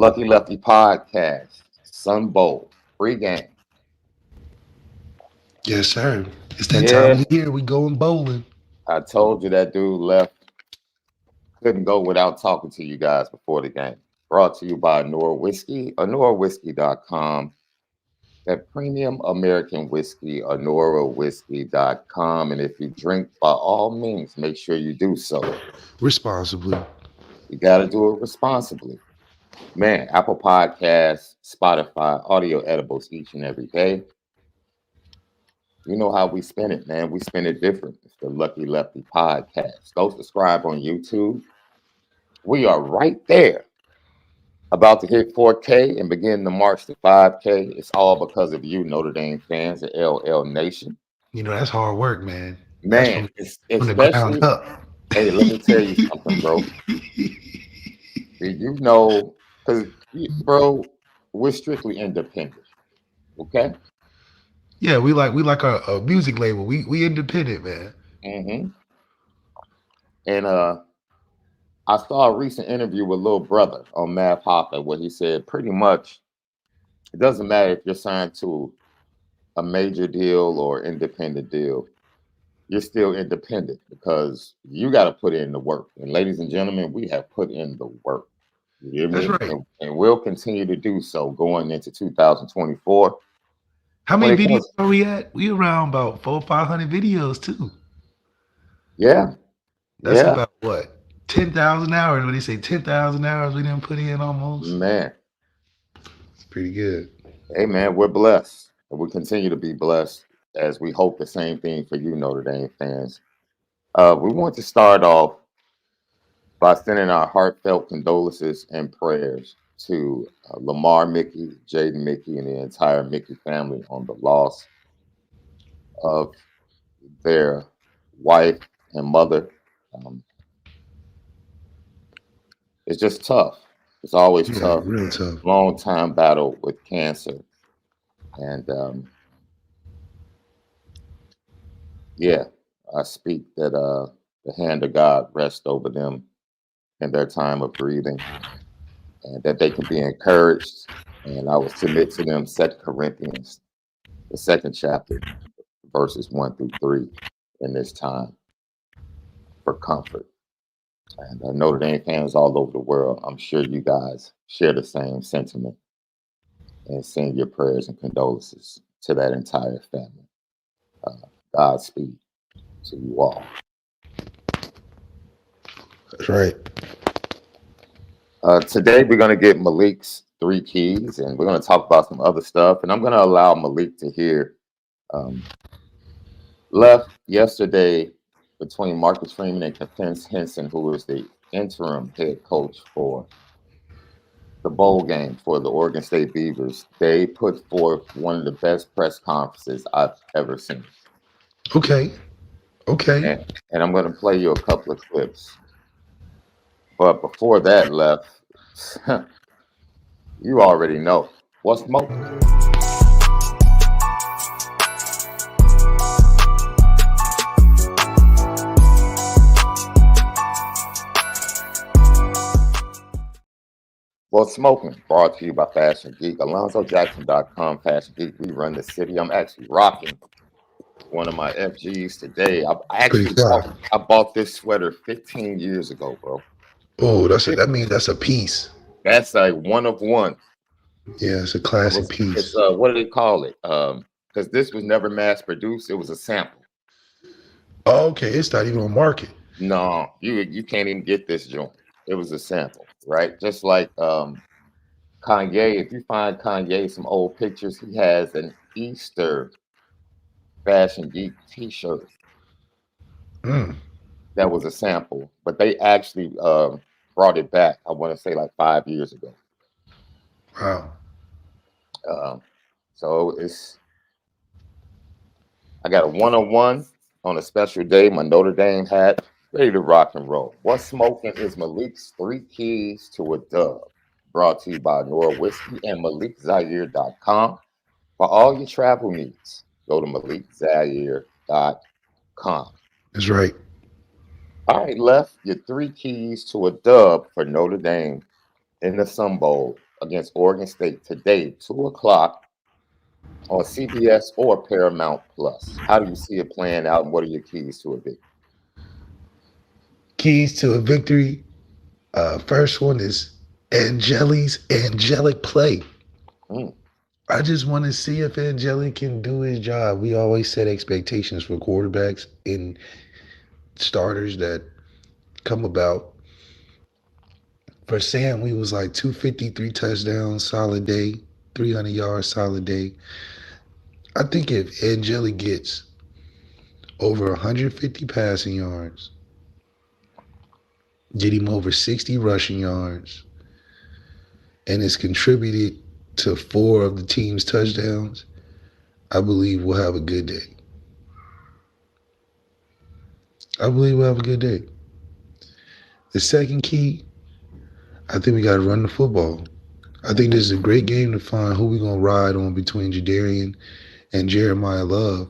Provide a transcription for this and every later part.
Lucky Lefty podcast, Sun Bowl, free game. Yes, sir. It's that time Yeah, of the year. We going bowling. I told you that dude left. Couldn't go without talking to you guys before the game. Brought to you by ONORA Whiskey, ONORAWhiskey.com. That premium American whiskey, ONORAWhiskey.com. And if you drink, by all means, make sure you do so. Responsibly. You got to do it responsibly. Man, Apple Podcasts, Spotify, audio edibles each and every day. You know how we spin it, man. We spin it different. It's the Lucky Lefty podcast. Go subscribe on YouTube. We are right there. About to hit 4K and begin the march to 5K. It's all because of you, Notre Dame fans, the LL Nation. You know, that's hard work, man. Man, it's from the especially, ground up. Hey, let me tell you something, bro. You know, because, bro, we're strictly independent, okay? Yeah, we like a music label. We independent, man. Mm-hmm. And I saw a recent interview with Lil Brother on Math Hoffa where he said pretty much it doesn't matter if you're signed to a major deal or independent deal, you're still independent because you got to put in the work. And ladies and gentlemen, we have put in the work. You hear me? That's right. And we'll continue to do so going into 2024. How many videos are we at? We around about 400 or 500 videos too. Yeah. That's about what? 10,000 hours. When they say 10,000 hours we didn't put in almost. Man. It's pretty good. Hey man, we're blessed. And we continue to be blessed as we hope the same thing for you, Notre Dame fans. We want to start off by sending our heartfelt condolences and prayers to Lamar Mickey, Jaden Mickey, and the entire Mickey family on the loss of their wife and mother. It's just tough. It's always tough. Real tough. Long time battle with cancer. And yeah, I speak that the hand of God rest over them in their time of breathing, and that they can be encouraged. And I will submit to them 2 Corinthians, the 2nd chapter, verses 1 through 3 in this time for comfort. And Notre Dame fans all over the world, I'm sure you guys share the same sentiment and send your prayers and condolences to that entire family. Godspeed to you all. That's right. Today we're going to get Malik's 3 keys, and we're going to talk about some other stuff. And I'm going to allow Malik to hear. Left yesterday between Marcus Freeman and Defense Henson, who is the interim head coach for the bowl game for the Oregon State Beavers. They put forth one of the best press conferences I've ever seen. Okay. And I'm going to play you a couple of clips. But before that, Left, you already know what's smoking. What's smoking? Brought to you by Fashion Geek. AlonzoJackson.com, Fashion Geek. We run the city. I'm actually rocking one of my FGs today. I bought this sweater 15 years ago, bro. Oh, that means that's a piece. That's a one of one. Yeah, it's a classic piece. It's what do they call it? Because this was never mass produced. It was a sample. Oh, okay. It's not even on market. No, you can't even get this joint. It was a sample, right? Just like Kanye. If you find Kanye some old pictures, he has an Easter Fashion Geek T-shirt. That was a sample, but they actually brought it back. I want to say like 5 years ago. Wow. So I got a 101 on a special day. My Notre Dame hat, ready to rock and roll. What's smoking is Malik's 3 keys to a dub. Brought to you by ONORA Whiskey and MalikZAIRE.com. For all your travel needs, go to MalikZAIRE.com. That's right. All right, Left, your 3 keys to a dub for Notre Dame in the Sun Bowl against Oregon State today, 2 o'clock on CBS or Paramount Plus. How do you see it playing out, and what are your keys to a victory? Keys to a victory. First one is Angeli's angelic play. Mm. I just want to see if Angelic can do his job. We always set expectations for quarterbacks and starters that come about. For Sam, we was like 253 touchdowns, solid day, 300 yards, solid day. I think if Angelic gets over 150 passing yards, get him over 60 rushing yards, and it's contributed to 4 of the team's touchdowns, I believe we'll have a good day. I believe we'll have a good day. The second key, I think we got to run the football. I think this is a great game to find who we're going to ride on between Jadarian and Jeremiah Love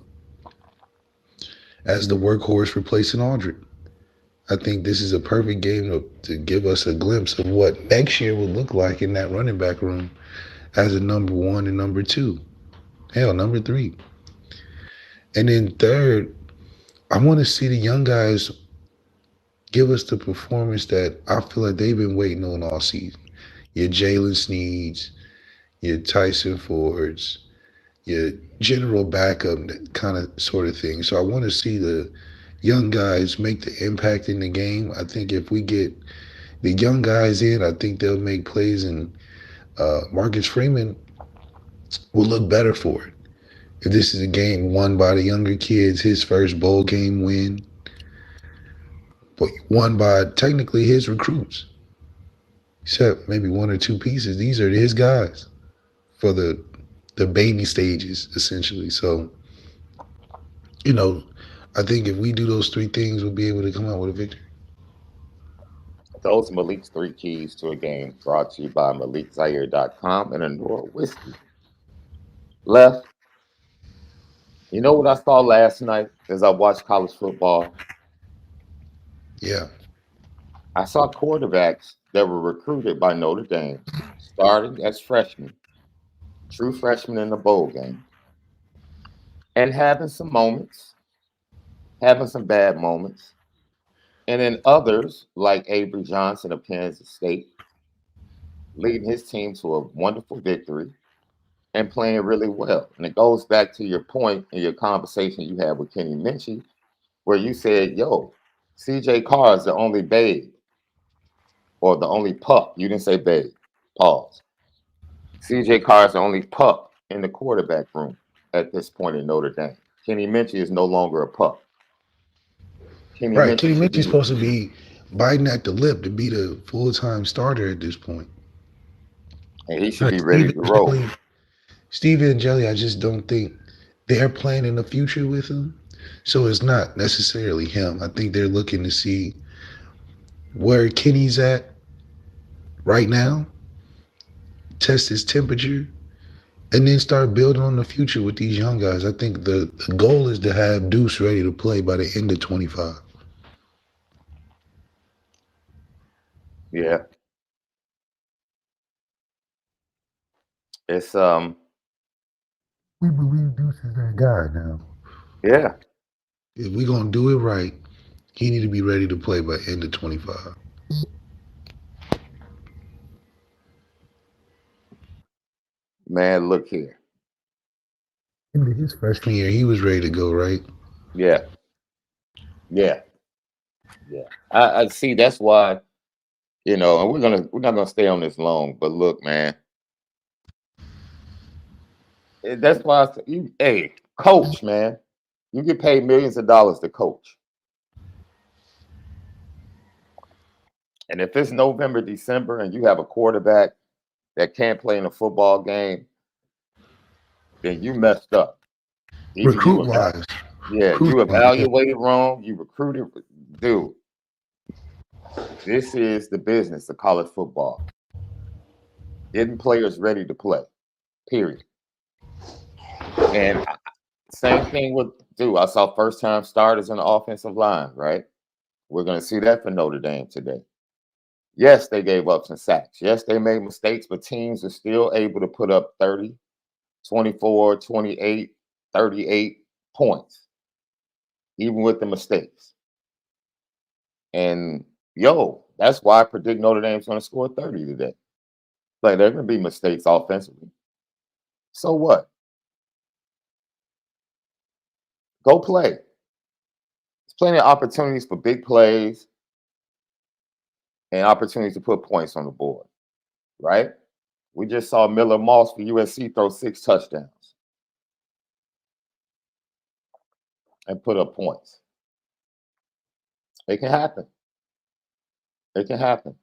as the workhorse replacing Aldridge. I think this is a perfect game to give us a glimpse of what next year will look like in that running back room as a number 1 and number 2. Hell, number 3. And then third, I want to see the young guys give us the performance that I feel like they've been waiting on all season. Your Jalen Sneeds, your Tyson Fords, your general backup kind of sort of thing. So I want to see the young guys make the impact in the game. I think if we get the young guys in, I think they'll make plays, and Marcus Freeman will look better for it. If this is a game won by the younger kids, his first bowl game win, but won by technically his recruits, except maybe 1 or 2 pieces. These are his guys for the baby stages, essentially. So, I think if we do those 3 things, we'll be able to come out with a victory. Those are Malik's 3 keys to a game, brought to you by MALIK'ZAIRE.com and ONORA Whiskey. Left, you know what I saw last night as I watched college football? Yeah. I saw quarterbacks that were recruited by Notre Dame, starting as freshmen, true freshmen in the bowl game, and having some moments, having some bad moments. And then others, like Avery Johnson of Kansas State, leading his team to a wonderful victory and playing really well. And it goes back to your point in your conversation you had with Kenny Minchie, where you said, yo, CJ Carr is the only babe or the only pup. You didn't say babe. Pause. CJ Carr is the only pup in the quarterback room at this point in Notre Dame. Kenny Minchie is no longer a pup. Kenny Right. Kenny Minchie should Minchie's be, supposed to be biting at the lip to be the full-time starter at this point. and he should be ready to roll. Steve Angeli, I just don't think they're planning the future with him. So it's not necessarily him. I think they're looking to see where Kenny's at right now, test his temperature, and then start building on the future with these young guys. I think the goal is to have Deuce ready to play by the end of 25. Yeah. It's We believe Deuce is that guy now. yeah. If we're gonna do it right, he need to be ready to play by end of 25. Man, look here. Into his freshman year, he was ready to go, right? Yeah. Yeah. Yeah. I see. That's why, and we're not gonna stay on this long, but look, man. That's why hey, coach, man. You get paid millions of dollars to coach. And if it's November, December, and you have a quarterback that can't play in a football game, then you messed up. Either Recruit wise. you evaluated wrong, you recruited, dude. This is the business of college football. Getting players ready to play, period. And same thing with, dude, I saw first-time starters on the offensive line, right? We're going to see that for Notre Dame today. Yes, they gave up some sacks. Yes, they made mistakes, but teams are still able to put up 30, 24, 28, 38 points, even with the mistakes. And that's why I predict Notre Dame's going to score 30 today. Like, there can be mistakes offensively. So what? Go play. There's plenty of opportunities for big plays and opportunities to put points on the board, right? We just saw Miller Moss for USC throw 6 touchdowns and put up points. It can happen. It can happen.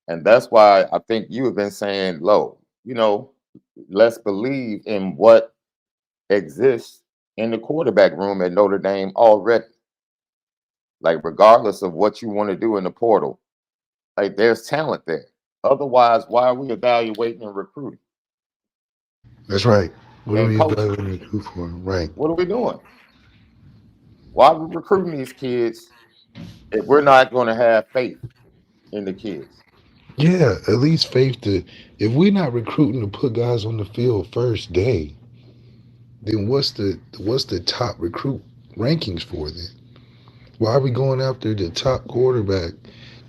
And that's why I think you have been saying, Lo, let's believe in what exists in the quarterback room at Notre Dame already. Like, regardless of what you want to do in the portal, like, there's talent there. Otherwise, why are we evaluating and recruiting That's right. What are and we coaching? evaluating recruit for? Right. What are we doing? Why are we recruiting these kids if we're not going to have faith in the kids? Yeah, at least faith to, if we're not recruiting to put guys on the field first day, then what's the top recruit rankings for then? Why are we going after the top quarterback,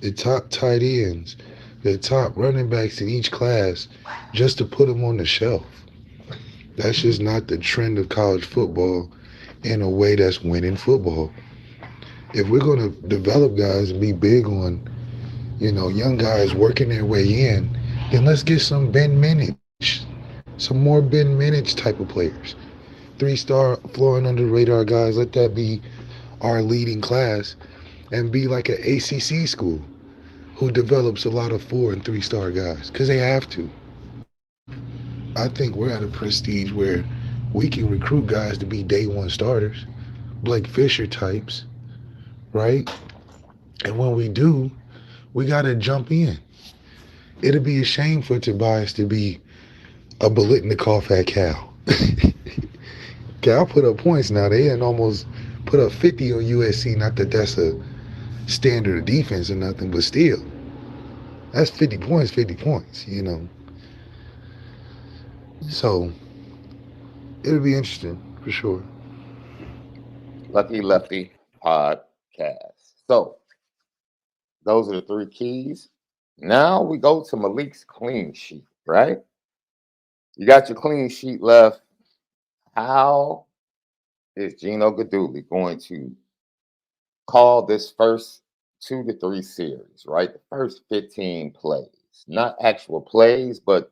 the top tight ends, the top running backs in each class just to put them on the shelf? That's just not the trend of college football in a way that's winning football. If we're going to develop guys and be big on, young guys working their way in, then let's get some Ben Minich, some more Ben Minich type of players. 3-star flying under the radar guys, let that be our leading class and be like an ACC school who develops a lot of 4 and 3-star guys because they have to. I think we're at a prestige where we can recruit guys to be day one starters, Blake Fisher types, right? And when we do, we got to jump in. It'd be a shame for Tobias to be a Bolitnikoff at Cal. Cal put up points now. They had almost put up 50 on USC. Not that that's a standard of defense or nothing, but still, that's 50 points, 50 points. So it'll be interesting for sure. Lucky Lefty podcast. So those are the 3 keys. Now we go to Malik's clean sheet, right? You got your clean sheet left. How is Gino Guidugli going to call this first 2 to 3 series, right? The first 15 plays, not actual plays, but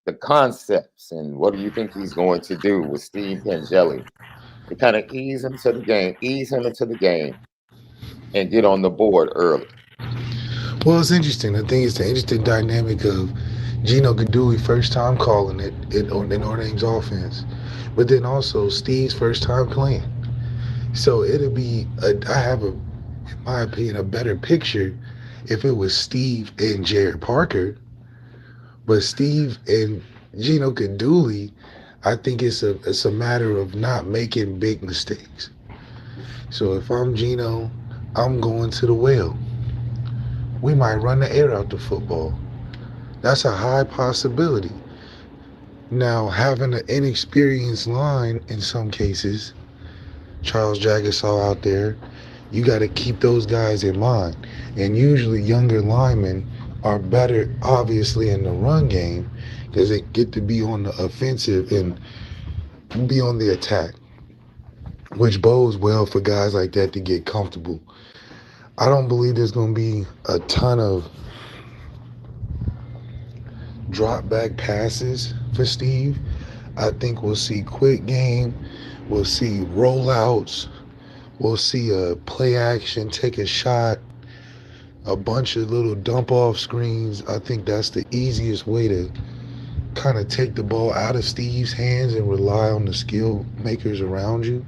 the concepts. And what do you think he's going to do with Steve Angeli to kind of ease him into the game, and get on the board early? Well, it's interesting. I think it's the interesting dynamic of Gino Guidugli first time calling it in Notre Dame's offense, but then also Steve's first time playing. So it'll be I have in my opinion, a better picture if it was Steve and Jared Parker, but Steve and Gino Guidugli, I think it's a matter of not making big mistakes. So if I'm Gino, I'm going to the well. We might run the air out the football. That's a high possibility. Now, having an inexperienced line in some cases, Charles Jagasaw out there, you got to keep those guys in mind. And usually younger linemen are better, obviously, in the run game because they get to be on the offensive and be on the attack, which bodes well for guys like that to get comfortable. I don't believe there's going to be a ton of drop back passes for Steve. I think we'll see quick game. We'll see rollouts. We'll see a play action, take a shot, a bunch of little dump off screens. I think that's the easiest way to kind of take the ball out of Steve's hands and rely on the skill makers around you,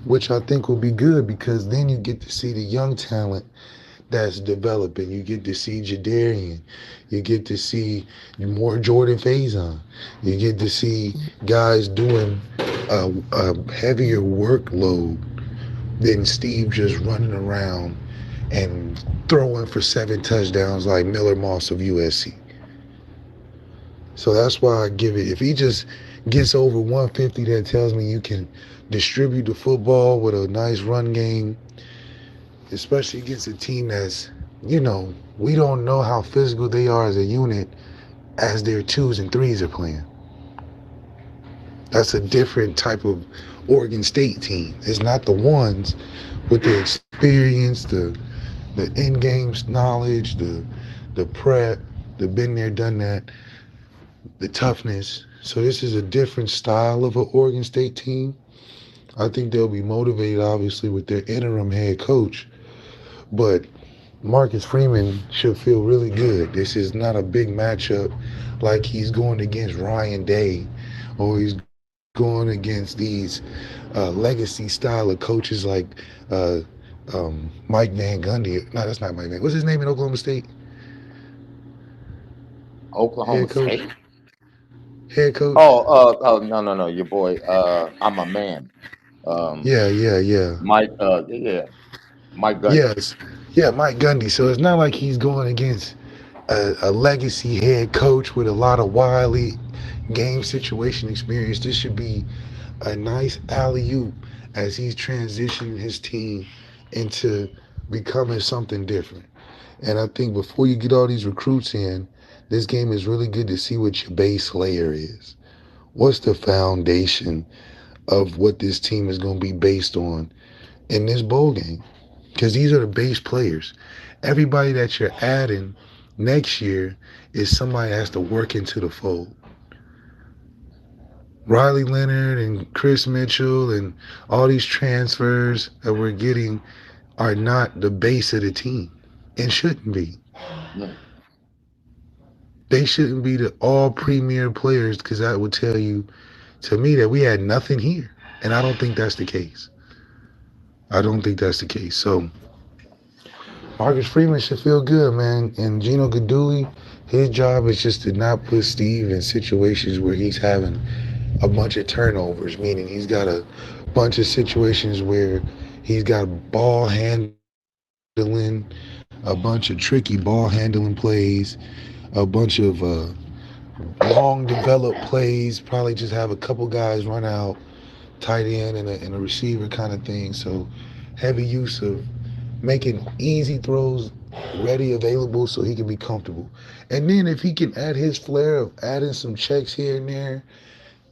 which I think will be good because then you get to see the young talent that's developing. You get to see Jadarian. You get to see more Jordan Faison. You get to see guys doing a heavier workload than Steve just running around and throwing for 7 touchdowns like Miller Moss of USC. So that's why I give it. If he just gets over 150, that tells me you can distribute the football with a nice run game, especially against a team that's, we don't know how physical they are as a unit as their twos and threes are playing. That's a different type of Oregon State team. It's not the ones with the experience, the in-game knowledge, the prep, the been there, done that, the toughness. So this is a different style of an Oregon State team. I think they'll be motivated, obviously, with their interim head coach. But Marcus Freeman should feel really good. This is not a big matchup like he's going against Ryan Day or he's going against these legacy style of coaches like Mike Van Gundy. No, that's not Mike Van. What's his name in Oklahoma State? Oklahoma Head coach. State. Head coach. Oh, no, your boy. I'm a man. Um, Yeah. Mike. Yeah, Mike Gundy. Yes. Yeah, Mike Gundy. So it's not like he's going against a legacy head coach with a lot of wily game situation experience. This should be a nice alley-oop as he's transitioning his team into becoming something different. And I think before you get all these recruits in, this game is really good to see what your base layer is. What's the foundation of what this team is going to be based on in this bowl game? Because these are the base players. Everybody that you're adding next year is somebody that has to work into the fold. Riley Leonard and Chris Mitchell and all these transfers that we're getting are not the base of the team and shouldn't be. Yeah. They shouldn't be the all premier players because that would tell you, to me, that we had nothing here. And I don't think that's the case. So Marcus Freeman should feel good, man. And Gino Gaduli, his job is just to not put Steve in situations where he's having a bunch of turnovers, meaning he's got a bunch of situations where he's got ball handling, a bunch of tricky ball handling plays, a bunch of long developed plays, probably just have a couple guys run out, tight end and a receiver kind of thing. So heavy use of making easy throws ready, available so he can be comfortable. And then if he can add his flair of adding some checks here and there,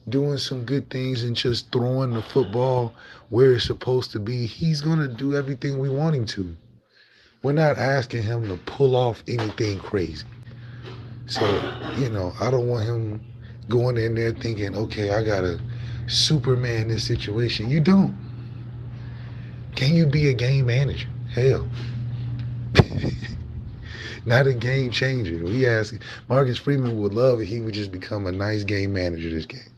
doing some good things and just throwing the football where it's supposed to be, he's going to do everything we want him to. We're not asking him to pull off anything crazy. So, I don't want him going in there thinking, okay, I got to Superman this situation. You don't. Can you be a game manager? Hell. Not a game changer. We ask, Marcus Freeman would love if he would just become a nice game manager this game.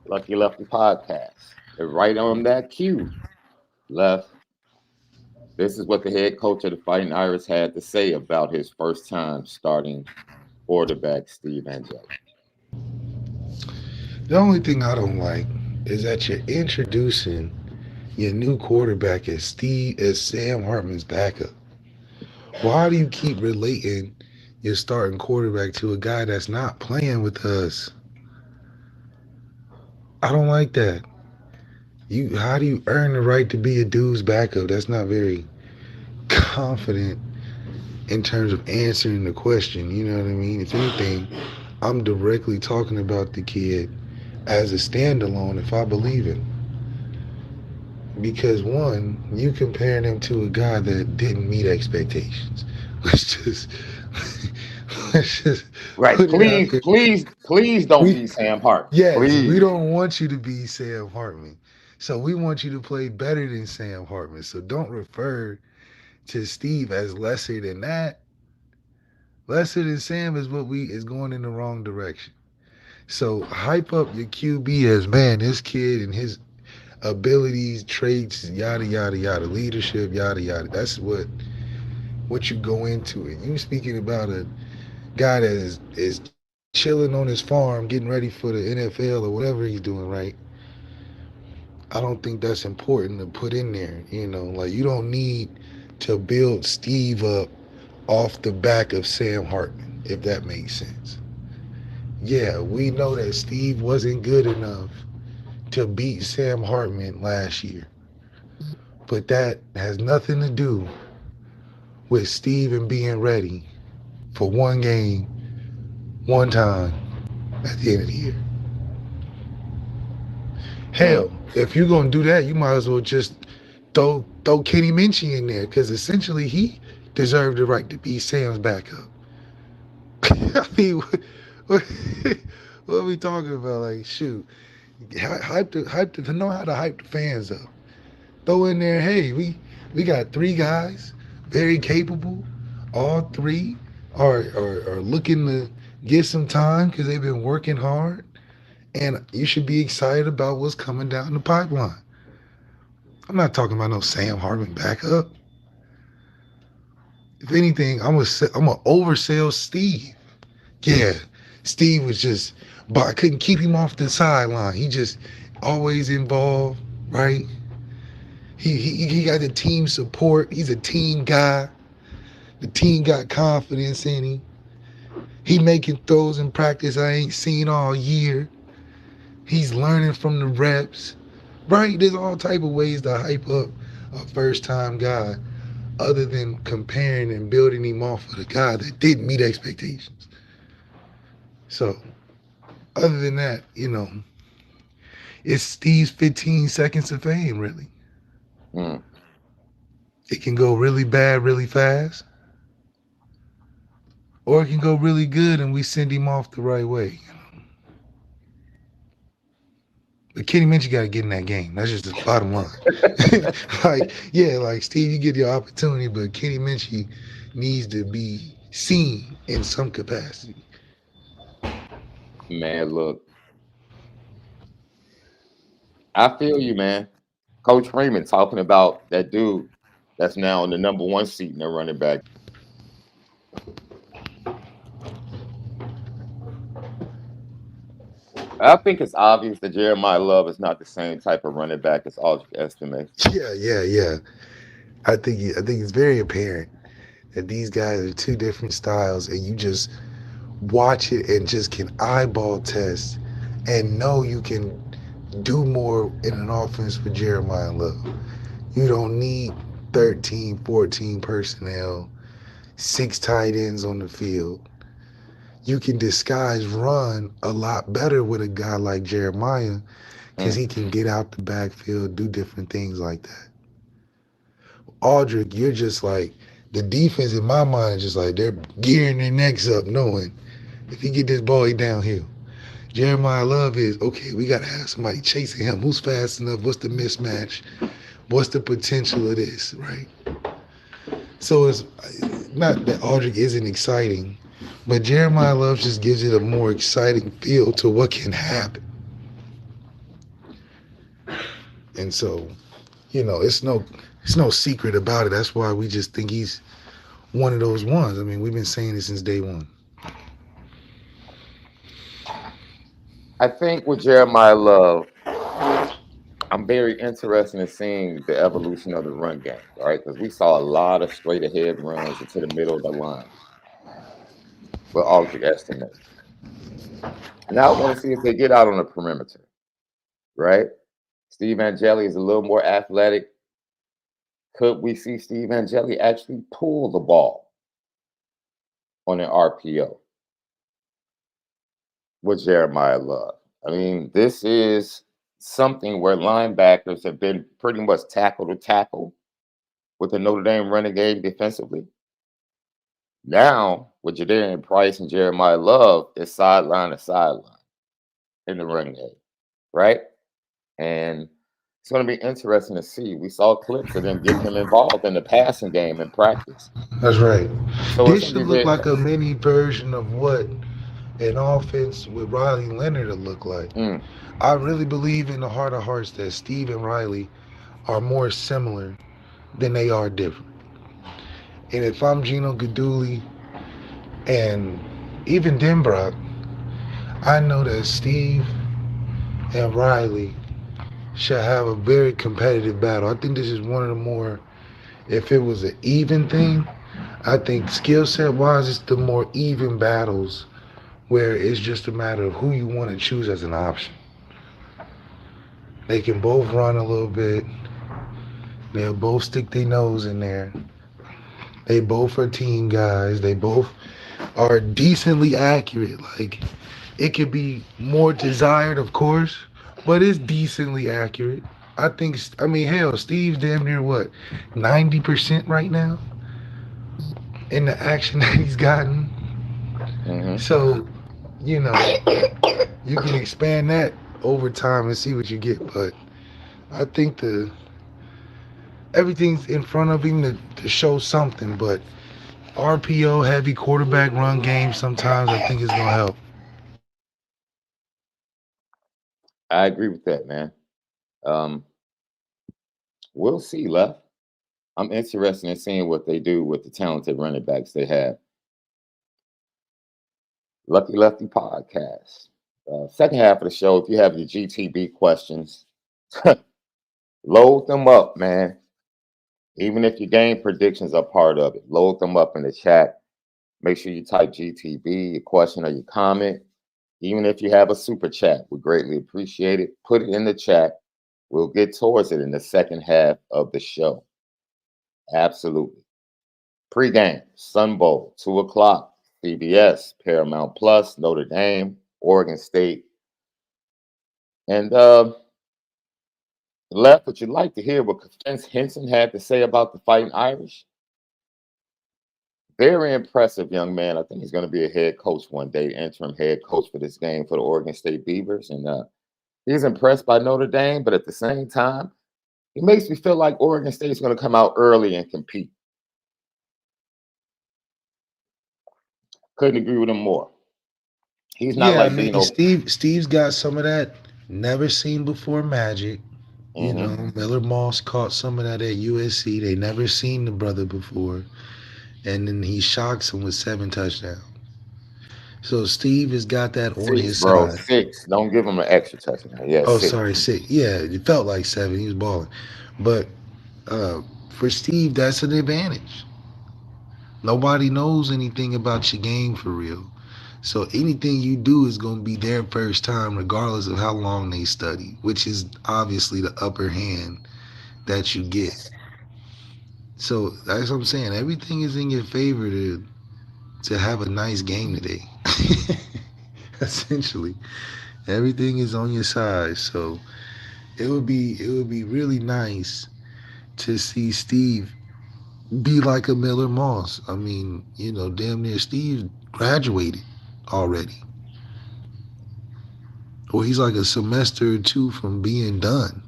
Lucky Lefty podcast. They're right on that cue. Left. This is what the head coach of the Fighting Irish had to say about his first time starting quarterback, Steve Angeli. The only thing I don't like is that you're introducing your new quarterback as Sam Hartman's backup. Why do you keep relating your starting quarterback to a guy that's not playing with us? I don't like that. How do you earn the right to be a dude's backup? That's not very confident in terms of answering the question. You know what I mean? If anything, I'm directly talking about the kid as a standalone if I believe it. Because one, you comparing him to a guy that didn't meet expectations. Let's just right. Please don't be Sam Hartman. Yes, please. We don't want you to be Sam Hartman. So we want you to play better than Sam Hartman. So don't refer to Steve as lesser than that. Lesser than Sam is going in the wrong direction. So hype up your QB as, man, this kid and his abilities, traits, yada yada yada, leadership, yada yada. That's what you go into it. You speaking about a guy that is chilling on his farm, getting ready for the NFL or whatever he's doing, right? I don't think that's important to put in there. You know, like you don't need to build Steve up off the back of Sam Hartman, if that makes sense. Yeah, we know that Steve wasn't good enough to beat Sam Hartman last year, but that has nothing to do with Steven being ready for one game, one time at the end of the year. Hell, if you're gonna do that, you might as well just throw Kenny Minchie in there because essentially he deserved the right to be Sam's backup. I mean, what are we talking about? Like, shoot, to know how to hype the fans up. Throw in there, hey, we got three guys, very capable. All three are looking to get some time because they've been working hard, and you should be excited about what's coming down the pipeline. I'm not talking about no Sam Hartman backup. If anything, I'm gonna oversell Steve. Yeah, Steve was just, but I couldn't keep him off the sideline. He just always involved, right? He got the team support. He's a team guy. The team got confidence in him. He making throws in practice I ain't seen all year. He's learning from the reps, right? There's all type of ways to hype up a first-time guy other than comparing and building him off of the guy that didn't meet expectations. So, other than that, you know, it's Steve's 15 seconds of fame, really. It can go really bad really fast, or it can go really good and we send him off the right way. But Kenny Minchie got to get in that game. That's just the bottom line. Like Steve, you get your opportunity, but Kenny Minchie needs to be seen in some capacity. Man, look, I feel you, man. Coach Freeman talking about that dude that's now in the number one seat in the running back. I think it's obvious that Jeremiah Love is not the same type of running back as Aldrich estimates. Yeah. I think it's very apparent that these guys are two different styles, and you just watch it and just can eyeball test and know you can do more in an offense with Jeremiah Love. You don't need 13, 14 personnel, 6 tight ends on the field. You can disguise run a lot better with a guy like Jeremiah because he can get out the backfield, do different things like that. Aldrich, you're just like, the defense in my mind is just like they're gearing their necks up knowing if he get this ball, he downhill. Jeremiah Love is, okay, we got to have somebody chasing him. Who's fast enough? What's the mismatch? What's the potential of this, right? So it's not that Aldrich isn't exciting, but Jeremiah Love just gives it a more exciting feel to what can happen. And so, you know, it's no secret about it. That's why we just think he's one of those ones. I mean, we've been saying this since day one. I think with Jeremiah Love, I'm very interested in seeing the evolution of the run game, right? Because we saw a lot of straight ahead runs into the middle of the line with Aldrich estimates. Now I want to see if they get out on the perimeter, right? Steve Angeli is a little more athletic. Could we see Steve Angeli actually pull the ball on an RPO with Jeremiah Love? I mean, this is something where linebackers have been pretty much tackle to tackle with the Notre Dame running game defensively. Now, with Jadarian Price and Jeremiah Love, it's sideline to sideline in the running game, right? And it's going to be interesting to see. We saw clips of them getting him involved in the passing game in practice. That's right. So this should look like a mini version of what an offense with Riley Leonard will look like. I really believe in the heart of hearts that Steve and Riley are more similar than they are different. And if I'm Gino Guidugli and even Denbrock, I know that Steve and Riley should have a very competitive battle. I think this is one of the more, if it was an even thing, I think skill set wise, it's the more even battles where it's just a matter of who you want to choose as an option. They can both run a little bit. They'll both stick their nose in there. They both are team guys. They both are decently accurate. Like, it could be more desired, of course, but it's decently accurate. I mean, hell, Steve's damn near what, 90% right now in the action that he's gotten. Hmm. So, you know, you can expand that over time and see what you get. But I think everything's in front of him to show something. But RPO heavy quarterback run game sometimes I think is gonna help. I agree with that, man. Um, we'll see, Left. I'm interested in seeing what they do with the talented running backs they have. Lucky Lefty podcast. Second half of the show, if you have your GTB questions, load them up, man. Even if your game predictions are part of it, load them up in the chat. Make sure you type GTB, your question or your comment. Even if you have a super chat, we greatly appreciate it. Put it in the chat. We'll get towards it in the second half of the show. Absolutely. Pre-game, Sun Bowl, 2 o'clock, CBS, Paramount Plus, Notre Dame, Oregon State. And Left, would you like to hear what Vince Henson had to say about the Fighting Irish? Very impressive young man. I think he's going to be a head coach one day, interim head coach for this game for the Oregon State Beavers. And he's impressed by Notre Dame, but at the same time, he makes me feel like Oregon State is going to come out early and compete. Couldn't agree with him more. He's not Yeah, I like mean Dino. Steve's got some of that never seen before magic. You Hmm. know, Miller Moss caught some of that at USC. They never seen the brother before. And then he shocks him with 7 touchdowns. So Steve has got that on Six, his bro. side. 6. Don't give him an extra touchdown. Yeah, Oh, 6. sorry, 6. Yeah, it felt like 7. He was balling. But for Steve, that's an advantage. Nobody knows anything about your game for real. So anything you do is going to be their first time, regardless of how long they study, which is obviously the upper hand that you get. So that's what I'm saying. Everything is in your favor to have a nice game today. Essentially, everything is on your side. So it would be really nice to see Steve be like a Miller Moss. I mean, damn near Steve graduated already, or he's like a semester or two from being done,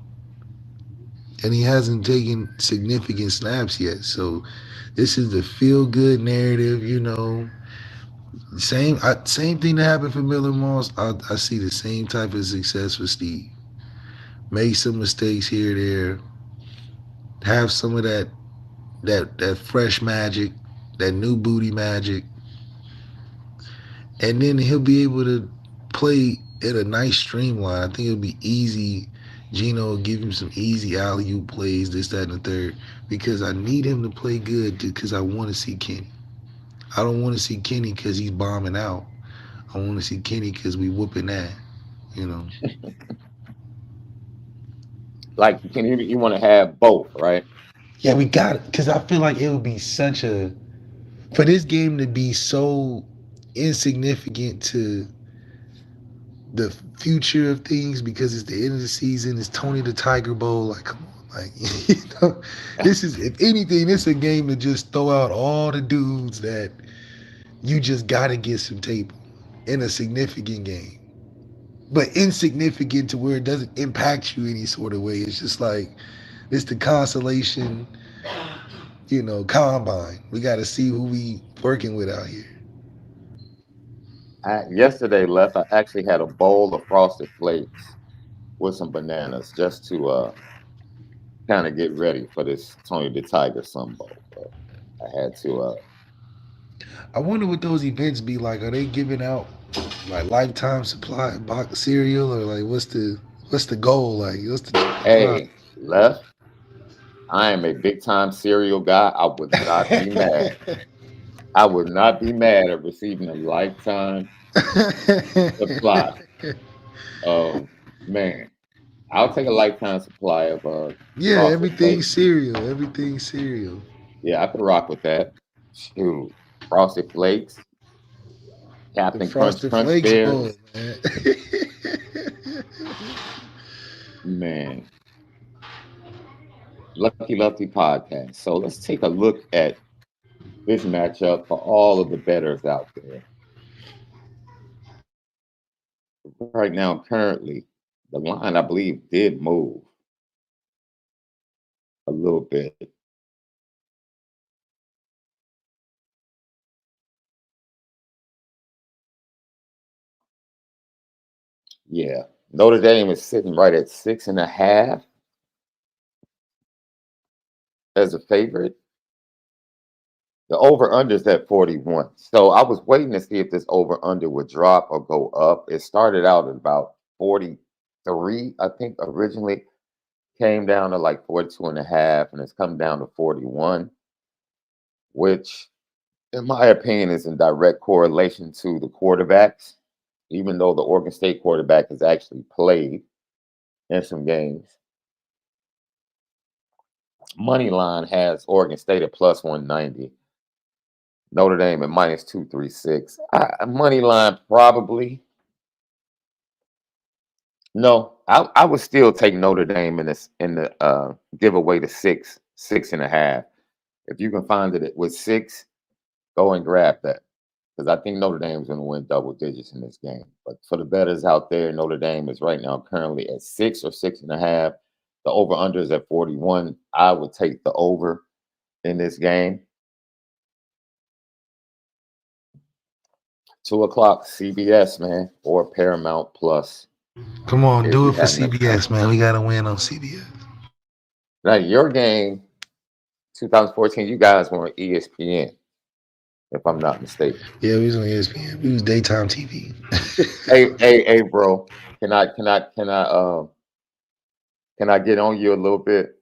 and he hasn't taken significant snaps yet. So this is the feel good narrative. Same thing that happened for Miller Moss. I see the same type of success for Steve. Make some mistakes here, there, have some of that fresh magic, that new booty magic, and then he'll be able to play at a nice streamline. I think it'll be easy. Gino will give him some easy alley oop plays, this, that, and the third, because I need him to play good because I want to see Kenny. I don't want to see Kenny because he's bombing out. I want to see Kenny because we whooping that, you know. Like, you want to have both, right? Yeah, we got it. Because I feel like it would be for this game to be so insignificant to the future of things because it's the end of the season. It's Tony the Tiger Bowl. Like, come on, like this is, if anything, this is a game to just throw out all the dudes that you just got to get some tape in a significant game, but insignificant to where it doesn't impact you any sort of way. It's just like it's the consolation, combine. We got to see who we working with out here. Yesterday, Left, I actually had a bowl of Frosted Flakes with some bananas just to kind of get ready for this Tony the Tiger Sun Bowl. But I had to. I wonder what those events be like. Are they giving out like lifetime supply box cereal or like what's the What's the goal like? What's the drive? Hey, left. I am a big time cereal guy. I would not be mad. I would not be mad at receiving a lifetime supply of man. I'll take a lifetime supply of Yeah, frosted everything's flakes. cereal. Everything's cereal. Yeah, I could rock with that. Shoot. Frosted flakes, The Captain Crunch Frosted Crunch Flakes bowl, Bears. man. Man, Lucky Lefty podcast. So let's take a look at this matchup for all of the bettors out there. Right now, currently, the line I believe did move a little bit. Yeah. Notre Dame is sitting right at 6.5 as a favorite. The over under is at 41. So I was waiting to see if this over under would drop or go up. It started out at about 43, I think originally, came down to like 42.5, and it's come down to 41, which in my opinion is in direct correlation to the quarterbacks, even though the Oregon State quarterback has actually played in some games. Money line has Oregon State at plus 190. Notre Dame at minus 236. Money line probably. No, I would still take Notre Dame in this in the give away the 6.5. If you can find it with 6, go and grab that because I think Notre Dame is going to win double digits in this game. But for the bettors out there, Notre Dame is right now currently at 6 or 6.5. The over under is at 41. I would take the over in this game. 2 o'clock CBS, man, or Paramount Plus Come on, if do you it for happen to come. CBS, man. We got to win on CBS. Now, your game, 2014, you guys were on ESPN, if I'm not mistaken. Yeah, we was on ESPN. We was daytime TV. Hey, bro, can I get on you a little bit?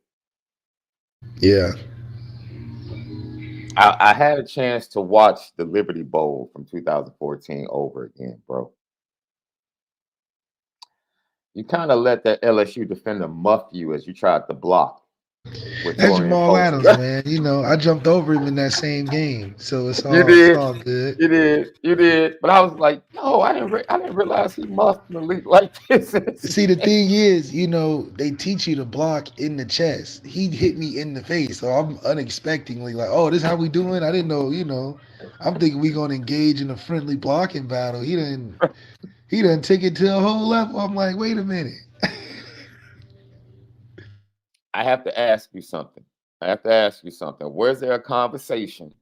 Yeah. I had a chance to watch the Liberty Bowl from 2014 over again, bro. You kind of let that LSU defender muff you as you tried to block with That's Torian Jamal Post. Adams, man. You know, I jumped over him in that same game, so You it's did. all good. You did. You did. But I was like, no, I didn't realize he muffed Malik like this in this See, the game. thing is, you know, they teach you to block in the chest. He hit me in the face, so I'm unexpectedly like, oh, this how we doing? I didn't know, you know. I'm thinking we gonna engage in a friendly blocking battle. He done took it to a whole level. I'm like, wait a minute. I have to ask you something. I have to ask you something. Was there a conversation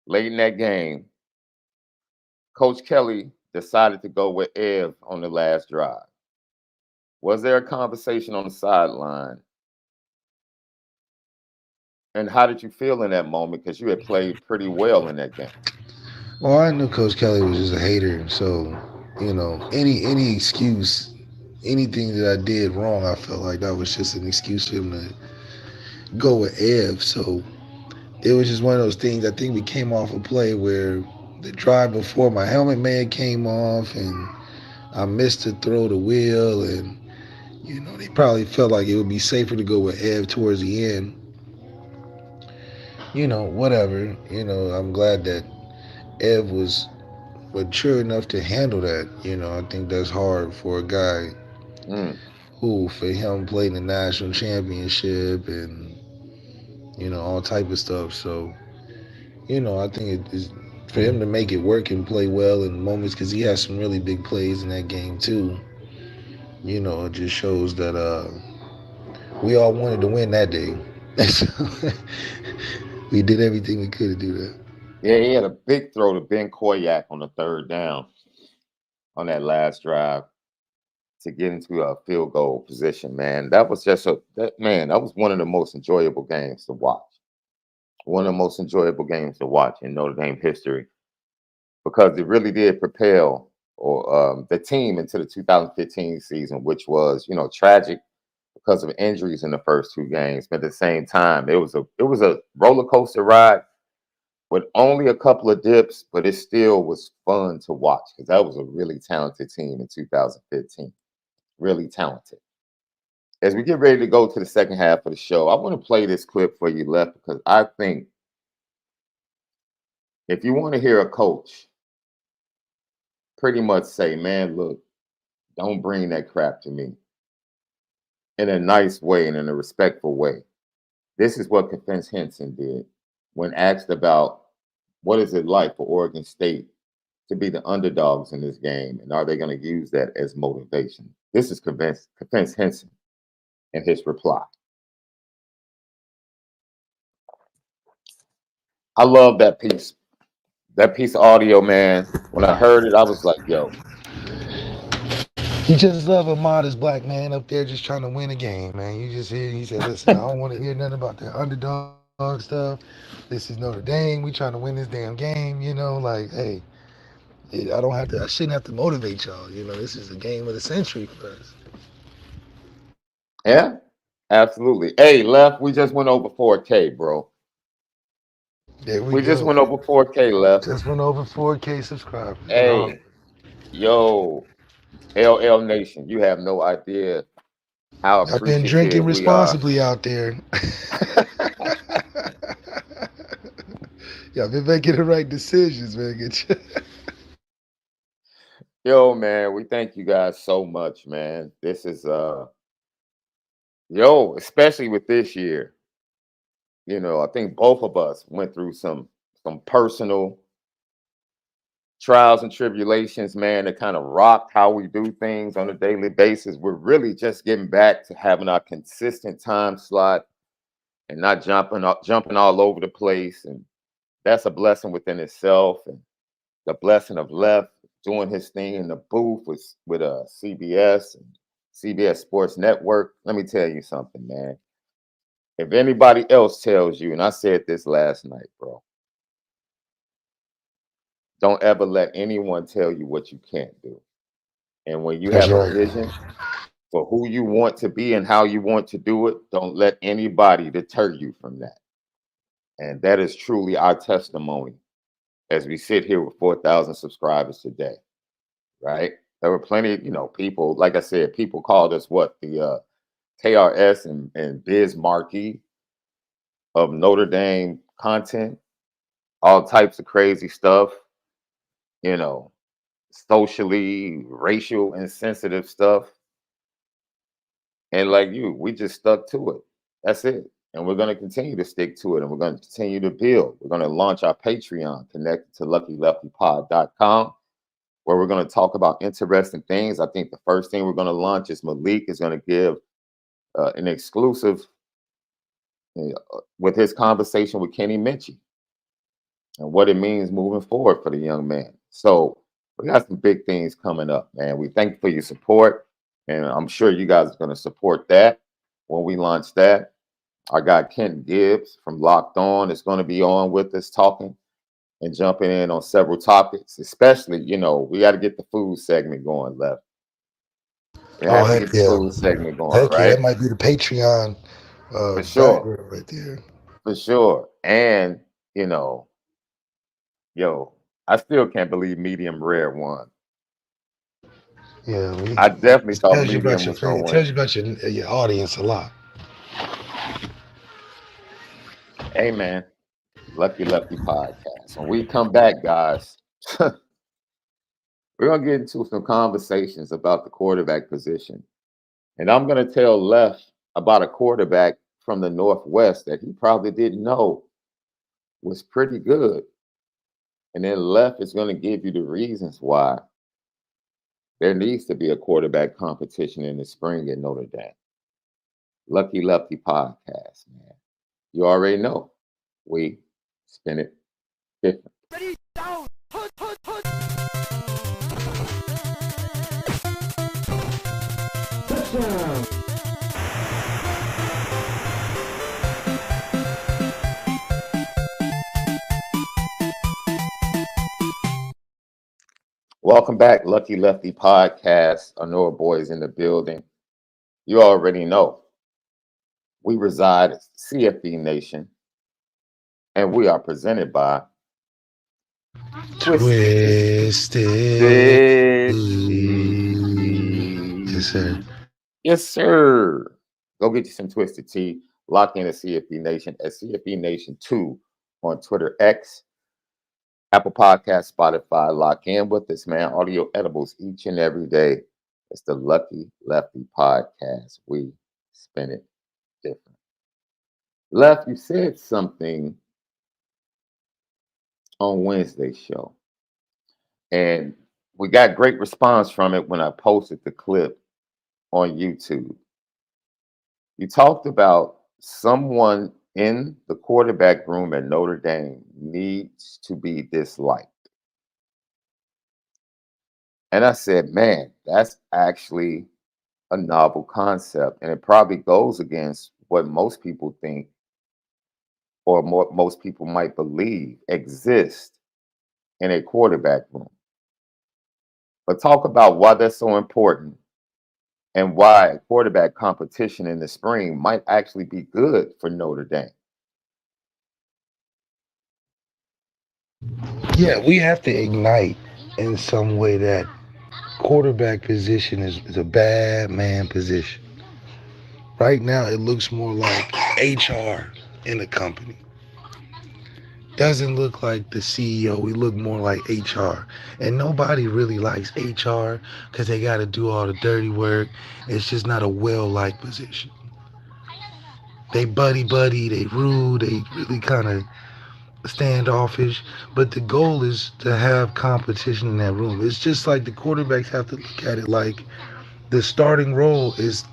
late in that game? Coach Kelly decided to go with Ev on the last drive. Was there a conversation on the sideline? And how did you feel in that moment? Because you had played pretty well in that game. Well, I knew Coach Kelly was just a hater, so you know, any excuse, anything that I did wrong, I felt like that was just an excuse for him to go with Ev. So it was just one of those things. I think we came off a play where the drive before my helmet man came off, and I missed to throw the wheel, and you know they probably felt like it would be safer to go with Ev towards the end. You know, whatever. You know, I'm glad that Ev was mature enough to handle that. You know, I think that's hard for a guy Mm, who, for him, played in the national championship and you know all type of stuff. So you know, I think it is for him to make it work and play well in moments because he has some really big plays in that game too. You know, it just shows that we all wanted to win that day. So we did everything we could to do that. yeah, he had a big throw to Ben Koyak on the third down on that last drive to get into a field goal position, man. That was just that was one of the most enjoyable games to watch. One of the most enjoyable games to watch in Notre Dame history because it really did propel or the team into the 2015 season, which was, tragic because of injuries in the first two games. But at the same time, it was a roller coaster ride with only a couple of dips, but it still was fun to watch because that was a really talented team in 2015. Really talented. As we get ready to go to the second half of the show, I want to play this clip for you, Left, because I think if you want to hear a coach pretty much say, man, look, don't bring that crap to me in a nice way and in a respectful way. This is what Defense Henson did when asked about what is it like for Oregon State to be the underdogs in this game, and are they going to use that as motivation? This is Defense Henson and his reply. I love that piece. That piece of audio, man. When I heard it, I was like, yo. You just love a modest black man up there just trying to win a game, man. You just hear, he said, listen, I don't want to hear nothing about that underdog stuff. This is Notre Dame. We trying to win this damn game, like, hey, I shouldn't have to motivate y'all. This is a game of the century for us. Yeah, absolutely. Hey, Left, we just went over 4K, bro. There We go. just went over 4K, Left. Just went over 4K subscribers. Hey, yo, LL Nation, you have no idea how I've been drinking appreciative we are. responsibly out there. Yeah, I've been making the right decisions, man. Yo, man, we thank you guys so much, man. This is especially with this year. I think both of us went through some personal trials and tribulations, man, that kind of rocked how we do things on a daily basis. We're really just getting back to having our consistent time slot and not jumping all over the place. And that's a blessing within itself. And the blessing of Left doing his thing in the booth with CBS and CBS Sports Network. Let me tell you something, man. If anybody else tells you, and I said this last night, bro, don't ever let anyone tell you what you can't do. And when you That's have right. a vision for who you want to be and how you want to do it, don't let anybody deter you from that. And that is truly our testimony as we sit here with 4,000 subscribers today, right? There were plenty of, people, like I said, people called us the KRS and Biz Marquee of Notre Dame content, all types of crazy stuff, socially, racial, insensitive stuff. And like we just stuck to it. That's it. And we're going to continue to stick to it. And we're going to continue to build. We're going to launch our Patreon connected to LuckyLeftyPod.com, where we're going to talk about interesting things. I think the first thing we're going to launch is Malik is going to give an exclusive with his conversation with Kenny Minchie and what it means moving forward for the young man. So we got some big things coming up, man. We thank you for your support. And I'm sure you guys are going to support that when we launch that. Our guy Kent Gibbs from Locked On is going to be on with us talking and jumping in on several topics, especially, we got to get the food segment going, Left. We have to get the food segment going, right? Yeah, that might be the Patreon for sure. Right there. For sure. And, I still can't believe Medium Rare won. Yeah, I definitely thought Medium was going to win. It tells you about your audience a lot. Hey, man. Lucky Lefty Podcast. When we come back, guys, we're going to get into some conversations about the quarterback position. And I'm going to tell Left about a quarterback from the Northwest that he probably didn't know was pretty good. And then Left is going to give you the reasons why there needs to be a quarterback competition in the spring at Notre Dame. Lucky Lefty Podcast, man. You already know. We spin it different. Ready, down, put. Welcome back, Lucky Lefty Podcast. ONORA boys in the building. You already know we reside at CFB Nation, and we are presented by Twisted Twisted. Yes, sir. Tea. Yes, sir. Go get you some Twisted Tea. Lock in at CFB Nation at CFB Nation 2 on Twitter X, Apple Podcast, Spotify. Lock in with us, man. Audio edibles each and every day. It's the Lucky Lefty Podcast. We spin it different. Left, you said something on Wednesday's show, and we got great response from it when I posted the clip on YouTube. You talked about someone in the quarterback room at Notre Dame needs to be disliked. And I said, man, that's actually a novel concept. And it probably goes against what most people think or more, most people might believe exists in a quarterback room. But talk about why that's so important and why quarterback competition in the spring might actually be good for Notre Dame. Yeah, we have to ignite in some way that quarterback position is a bad man position. Right now, it looks more like HR in a company. Doesn't look like the CEO. We look more like HR. And nobody really likes HR because they got to do all the dirty work. It's just not a well-liked position. They buddy, they rude, they really kind of standoffish. But the goal is to have competition in that room. It's just like the quarterbacks have to look at it like the starting role is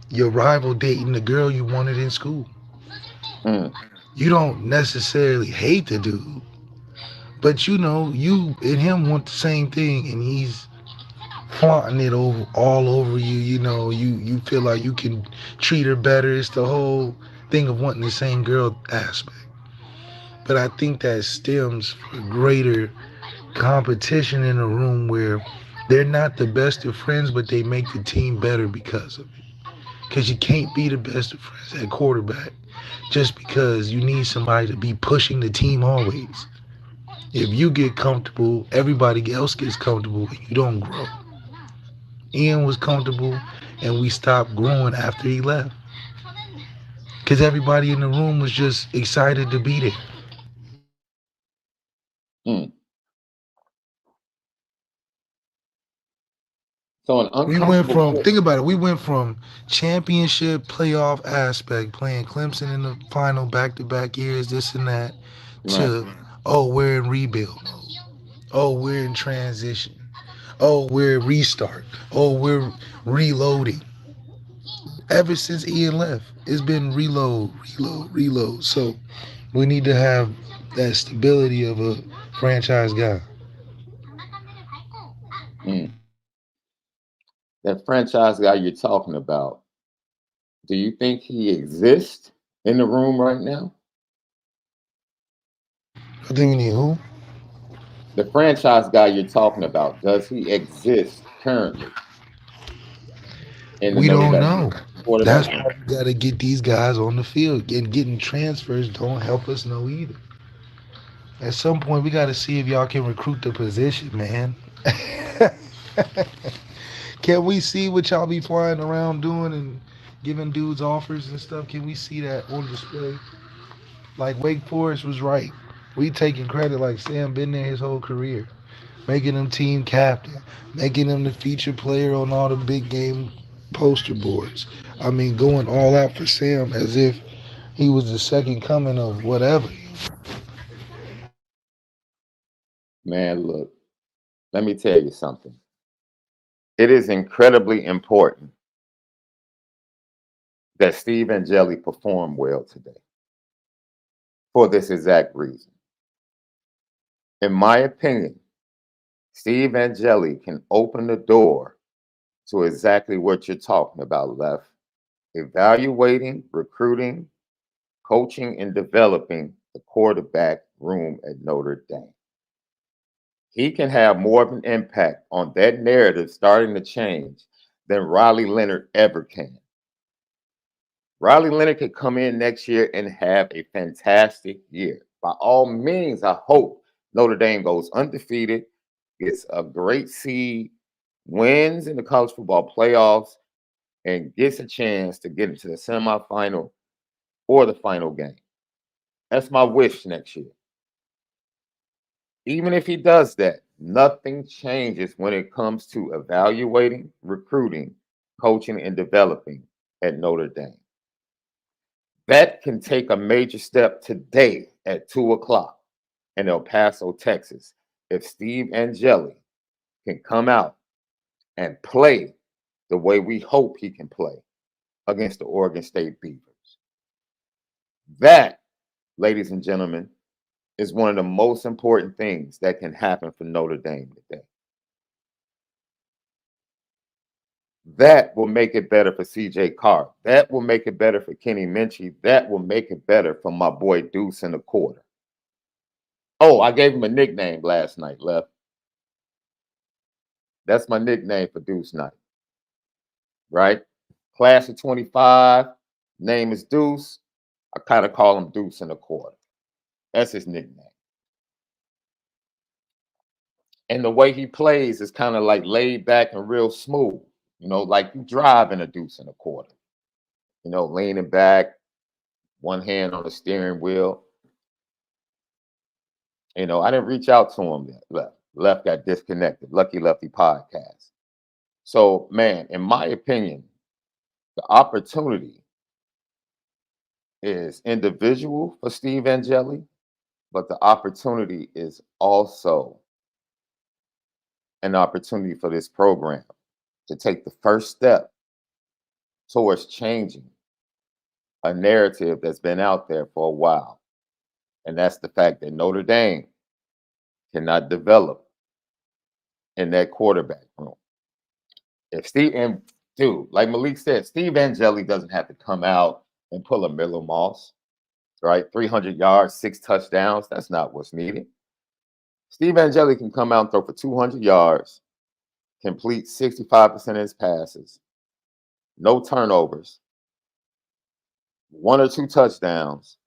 your rival dating the girl you wanted in school. Mm, You don't necessarily hate the dude, but you know, you and him want the same thing, and he's flaunting it over all over you. You know, you feel like you can treat her better. It's the whole thing of wanting the same girl aspect. But I think that stems from greater competition in a room where they're not the best of friends, but they make the team better because of it. Because you can't be the best of friends at quarterback just because you need somebody to be pushing the team always. If you get comfortable, everybody else gets comfortable, and you don't grow. Ian was comfortable, and we stopped growing after he left because everybody in the room was just excited to be there. mm. So an We went uncomfortable from, court. think about it, we went from championship playoff aspect, playing Clemson in the final back to back years, this and that, Right. to, oh, we're in rebuild. Oh, we're in transition. Oh, we're restart. Oh, we're reloading. Ever since Ian left, it's been reload, reload, reload. So we need to have that stability of a franchise guy. Mm. That franchise guy you're talking about, do you think he exists in the room right now? I think we need who? The franchise guy you're talking about, does he exist currently in the We Notre don't Dame know. quarterback That's room? why we got to get these guys on the field. And getting transfers don't help us know either. At some point, we got to see if y'all can recruit the position, man. Can we see what y'all be flying around doing and giving dudes offers and stuff? Can we see that on display? Like Wake Forest was right. We taking credit like Sam been there his whole career, making him team captain, making him the featured player on all the big game poster boards. I mean, going all out for Sam as if he was the second coming of whatever. Man, look, let me tell you something. It is incredibly important that Steve Angeli perform well today for this exact reason. In my opinion, Steve Angeli can open the door to exactly what you're talking about, Left. Evaluating, recruiting, coaching, and developing the quarterback room at Notre Dame. He can have more of an impact on that narrative starting to change than Riley Leonard ever can. Riley Leonard could come in next year and have a fantastic year. By all means, I hope Notre Dame goes undefeated, gets a great seed, wins in the college football playoffs, and gets a chance to get into the semifinal or the final game. That's my wish next year. Even if he does that, nothing changes when it comes to evaluating, recruiting, coaching, and developing at Notre Dame. That can take a major step today at 2 o'clock in El Paso, Texas, if Steve Angeli can come out and play the way we hope he can play against the Oregon State Beavers. That, ladies and gentlemen, is one of the most important things that can happen for Notre Dame today. That will make it better for CJ Carr. That will make it better for Kenny Minchie. That will make it better for my boy Deuce in the quarter. Oh, I gave him a nickname last night, Left. That's my nickname for Deuce Night. Right? Class of 25, name is Deuce. I kind of call him Deuce in the quarter. That's his nickname. And the way he plays is kind of like laid back and real smooth. You know, like you driving a Deuce in a quarter. You know, leaning back, one hand on the steering wheel. You know, I didn't reach out to him yet. Left got disconnected. Lucky Lefty podcast. So, man, in my opinion, the opportunity is individual for Steve Angeli, but the opportunity is also an opportunity for this program to take the first step towards changing a narrative that's been out there for a while. And that's the fact that Notre Dame cannot develop in that quarterback room. If Steve, and dude, like Malik said, Steve Angeli doesn't have to come out and pull a Miller Moss, right? 300 yards, 6 touchdowns. That's not what's needed. Steve Angeli can come out and throw for 200 yards, complete 65% of his passes, no turnovers, 1 or 2 touchdowns.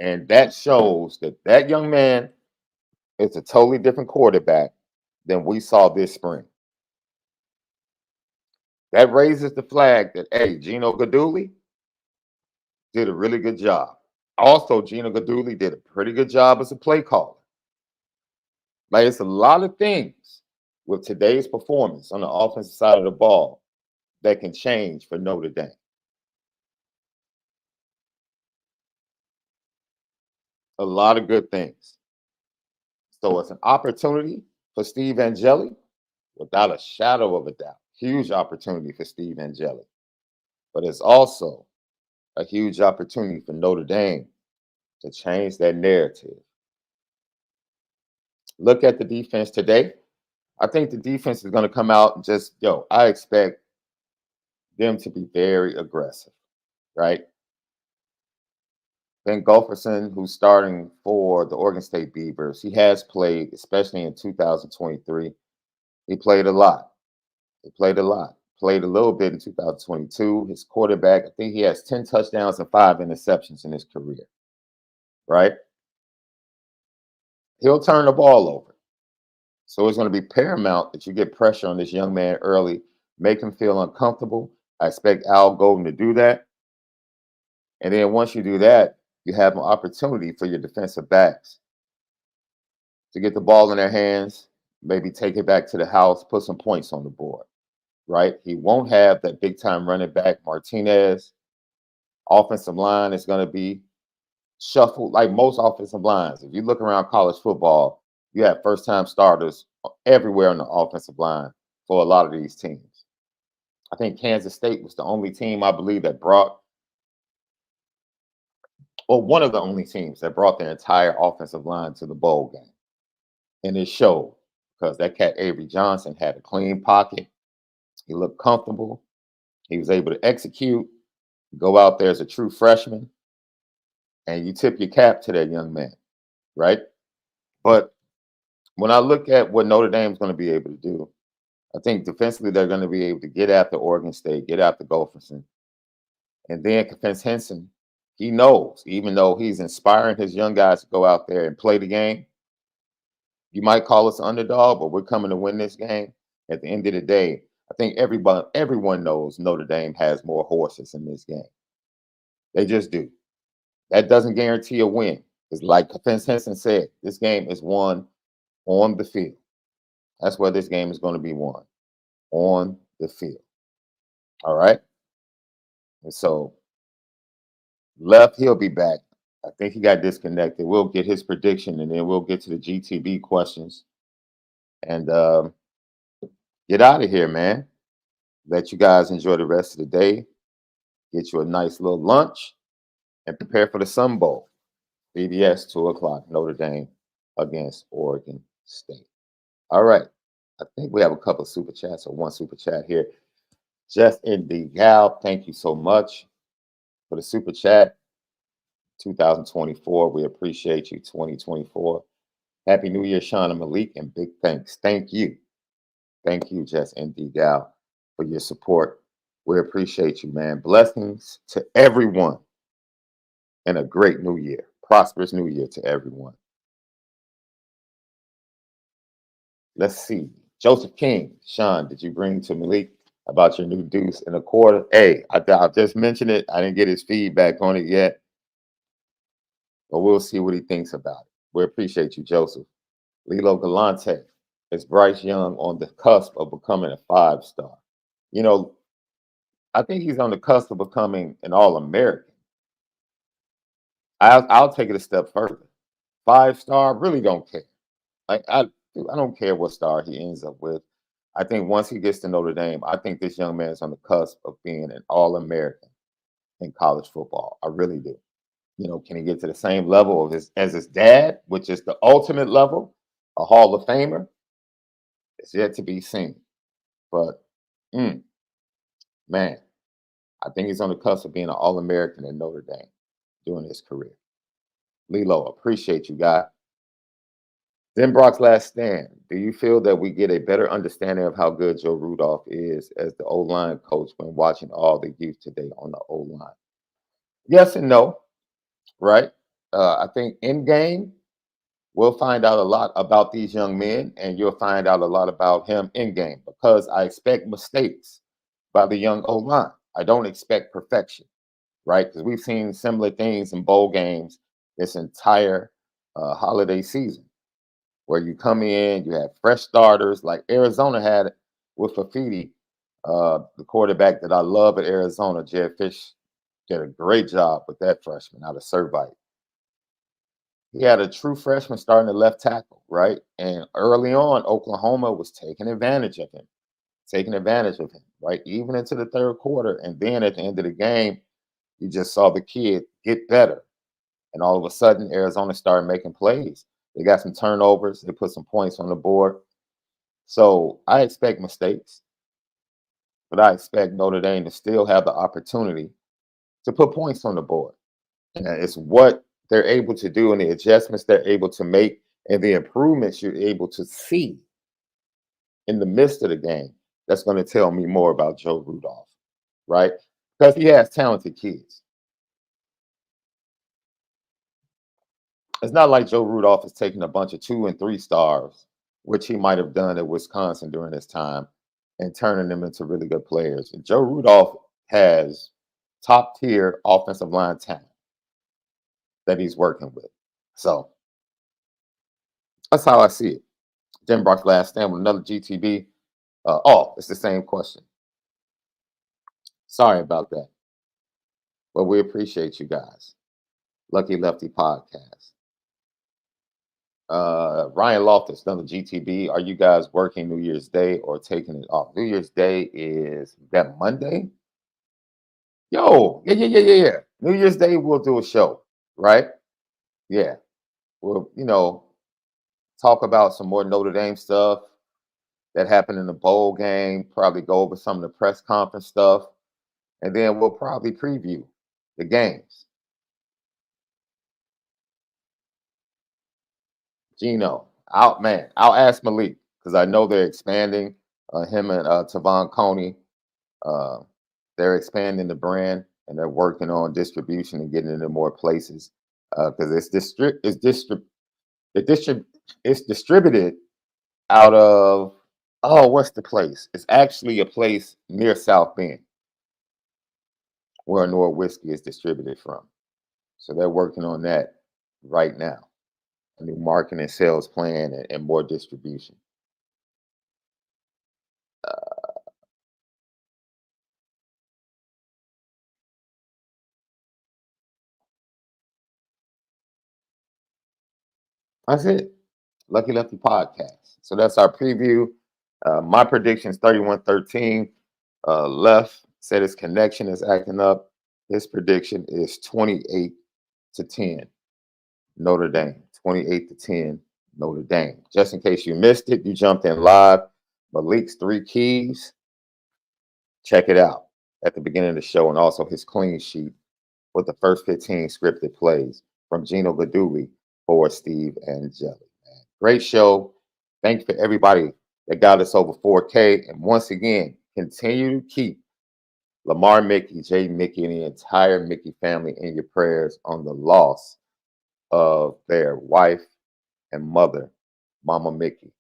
And that shows that that young man is a totally different quarterback than we saw this spring. That raises the flag that, hey, Gino Guidugli did a really good job. Also, Gino Guidugli did a pretty good job as a play caller. Like, it's a lot of things with today's performance on the offensive side of the ball that can change for Notre Dame. A lot of good things. So it's an opportunity for Steve Angeli, without a shadow of a doubt. Huge opportunity for Steve Angeli. But it's also a huge opportunity for Notre Dame to change that narrative. Look at the defense today. I think the defense is going to come out and just, I expect them to be very aggressive, right? Ben Gulferson, who's starting for the Oregon State Beavers, he has played, especially in 2023. He played a lot. Played a little bit in 2022. His quarterback, I think he has 10 touchdowns and 5 interceptions in his career, right? He'll turn the ball over. So it's going to be paramount that you get pressure on this young man early, make him feel uncomfortable. I expect Al Golden to do that. And then once you do that, you have an opportunity for your defensive backs to get the ball in their hands, maybe take it back to the house, put some points on the board, right? He won't have that big-time running back, Martinez. Offensive line is going to be shuffled like most offensive lines. If you look around college football, you have first-time starters everywhere on the offensive line for a lot of these teams. I think Kansas State was the only team, I believe, that brought, or one of the only teams that brought their entire offensive line to the bowl game. And it showed because that cat Avery Johnson had a clean pocket. He looked comfortable. He was able to execute, go out there as a true freshman, and you tip your cap to that young man, right? But when I look at what Notre Dame's going to be able to do, I think defensively they're going to be able to get after Oregon State, get after Gopherson, and then Defense Henson. He knows, even though he's inspiring his young guys to go out there and play the game. You might call us underdog, but we're coming to win this game. At the end of the day, I think everyone knows Notre Dame has more horses in this game. They just do. That doesn't guarantee a win. It's like Defense Henson said, this game is won on the field. That's where this game is going to be won, on the field. All right. And so Left, he'll be back. I think he got disconnected. We'll get his prediction and then we'll get to the GTB questions and get out of here, man. Let you guys enjoy the rest of the day. Get you a nice little lunch and prepare for the Sun Bowl. BBS 2 o'clock, Notre Dame against Oregon State. All right. I think we have a couple of super chats or one super chat here. Just in the gal, thank you so much for the super chat. 2024, we appreciate you. 2024. Happy New Year, Shaun and Malik, and big thanks. Thank you. Thank you, Just in the gal, for your support. We appreciate you, man. Blessings to everyone and a great new year. Prosperous new year to everyone. Let's see. Joseph King, Shaun, did you bring to Malik about your new deuce in a quarter? Hey, I just mentioned it. I didn't get his feedback on it yet, but we'll see what he thinks about it. We appreciate you, Joseph. Lilo Galante, is Bryce Young on the cusp of becoming a 5-star? You know, I think he's on the cusp of becoming an All-American. I'll take it a step further. 5-star, really don't care. I don't care what star he ends up with. I think once he gets to Notre Dame, I think this young man is on the cusp of being an All-American in college football. I really do. You know, can he get to the same level of as his dad, which is the ultimate level, a Hall of Famer? It's yet to be seen. But man, I think he's on the cusp of being an All-American in Notre Dame during his career. Lilo, appreciate you, guy. Then Brock's last stand. Do you feel that we get a better understanding of how good Joe Rudolph is as the O-line coach when watching all the youth today on the O-line? Yes and no, right? I think in game, we'll find out a lot about these young men, and you'll find out a lot about him in game because I expect mistakes by the young O-line. I don't expect perfection, right? Because we've seen similar things in bowl games this entire holiday season, where you come in, you have fresh starters like Arizona had with Fafiti, the quarterback that I love at Arizona. Jed Fish did a great job with that freshman out of Servite. He had a true freshman starting at left tackle, right? And early on, Oklahoma was taking advantage of him, right? Even into the third quarter. And then at the end of the game, you just saw the kid get better. And all of a sudden, Arizona started making plays. They got some turnovers. They put some points on the board. So I expect mistakes, but I expect Notre Dame to still have the opportunity to put points on the board. And it's what they're able to do and the adjustments they're able to make and the improvements you're able to see in the midst of the game that's going to tell me more about Joe Rudolph, right? Because he has talented kids. It's not like Joe Rudolph is taking a bunch of 2 and 3 stars, which he might have done at Wisconsin during his time, and turning them into really good players. And Joe Rudolph has top-tier offensive line talent that he's working with. So that's how I see it. Jim Brock last stand with another GTB. It's the same question. Sorry about that. But we appreciate you guys. Lucky Lefty Podcast. Ryan Loftus, another GTB. Are you guys working New Year's Day or taking it off? New Year's Day is that Monday? Yeah. New Year's Day, we'll do a show, right? Yeah. We'll, talk about some more Notre Dame stuff that happened in the bowl game, probably go over some of the press conference stuff, and then we'll probably preview the games. Gino, I'll ask Malik because I know they're expanding. Him and Tavon Coney, uh, they're expanding the brand and they're working on distribution and getting into more places. Because it distrib- it's distributed out of, oh, what's the place? It's actually a place near South Bend where Honora whiskey is distributed from. So they're working on that right now. A new marketing and sales plan and more distribution. That's it. Lucky Lefty podcast. So that's our preview. My prediction is 31-13. Left said his connection is acting up. His prediction is 28-10. Notre Dame. 28-10. Notre Dame. Just in case you missed it, you jumped in live. Malik's 3 keys. Check it out at the beginning of the show, and also his clean sheet with the first 15 scripted plays from Gino Gaduli for Steve and Jelly. Man. Great show. Thank you for everybody that got us over 4K. And once again, continue to keep Lamar Mickey, Jay Mickey, and the entire Mickey family in your prayers on the loss of their wife and mother, Mama Mickey,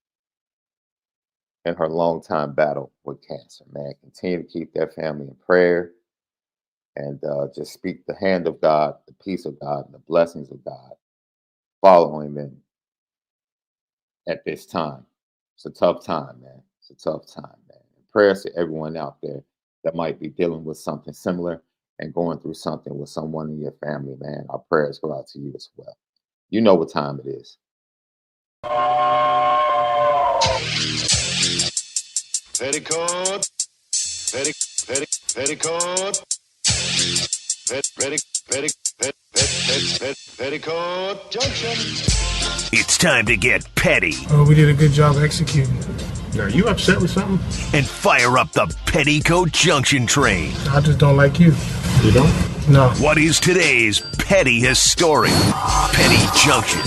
in her longtime battle with cancer. Man, continue to keep their family in prayer and just speak the hand of God, the peace of God, and the blessings of God following them at this time. It's a tough time, man. It's a tough time, man. And prayers to everyone out there that might be dealing with something similar and going through something with someone in your family, man. Our prayers go out to you as well. You know what time it is. Petticoat, petticoat, petticoat, Junction. It's time to get petty. Oh, we did a good job executing. Are you upset with something? And fire up the Petticoat Junction train. I just don't like you. You don't? No. What is today's petty history? Petty Junction.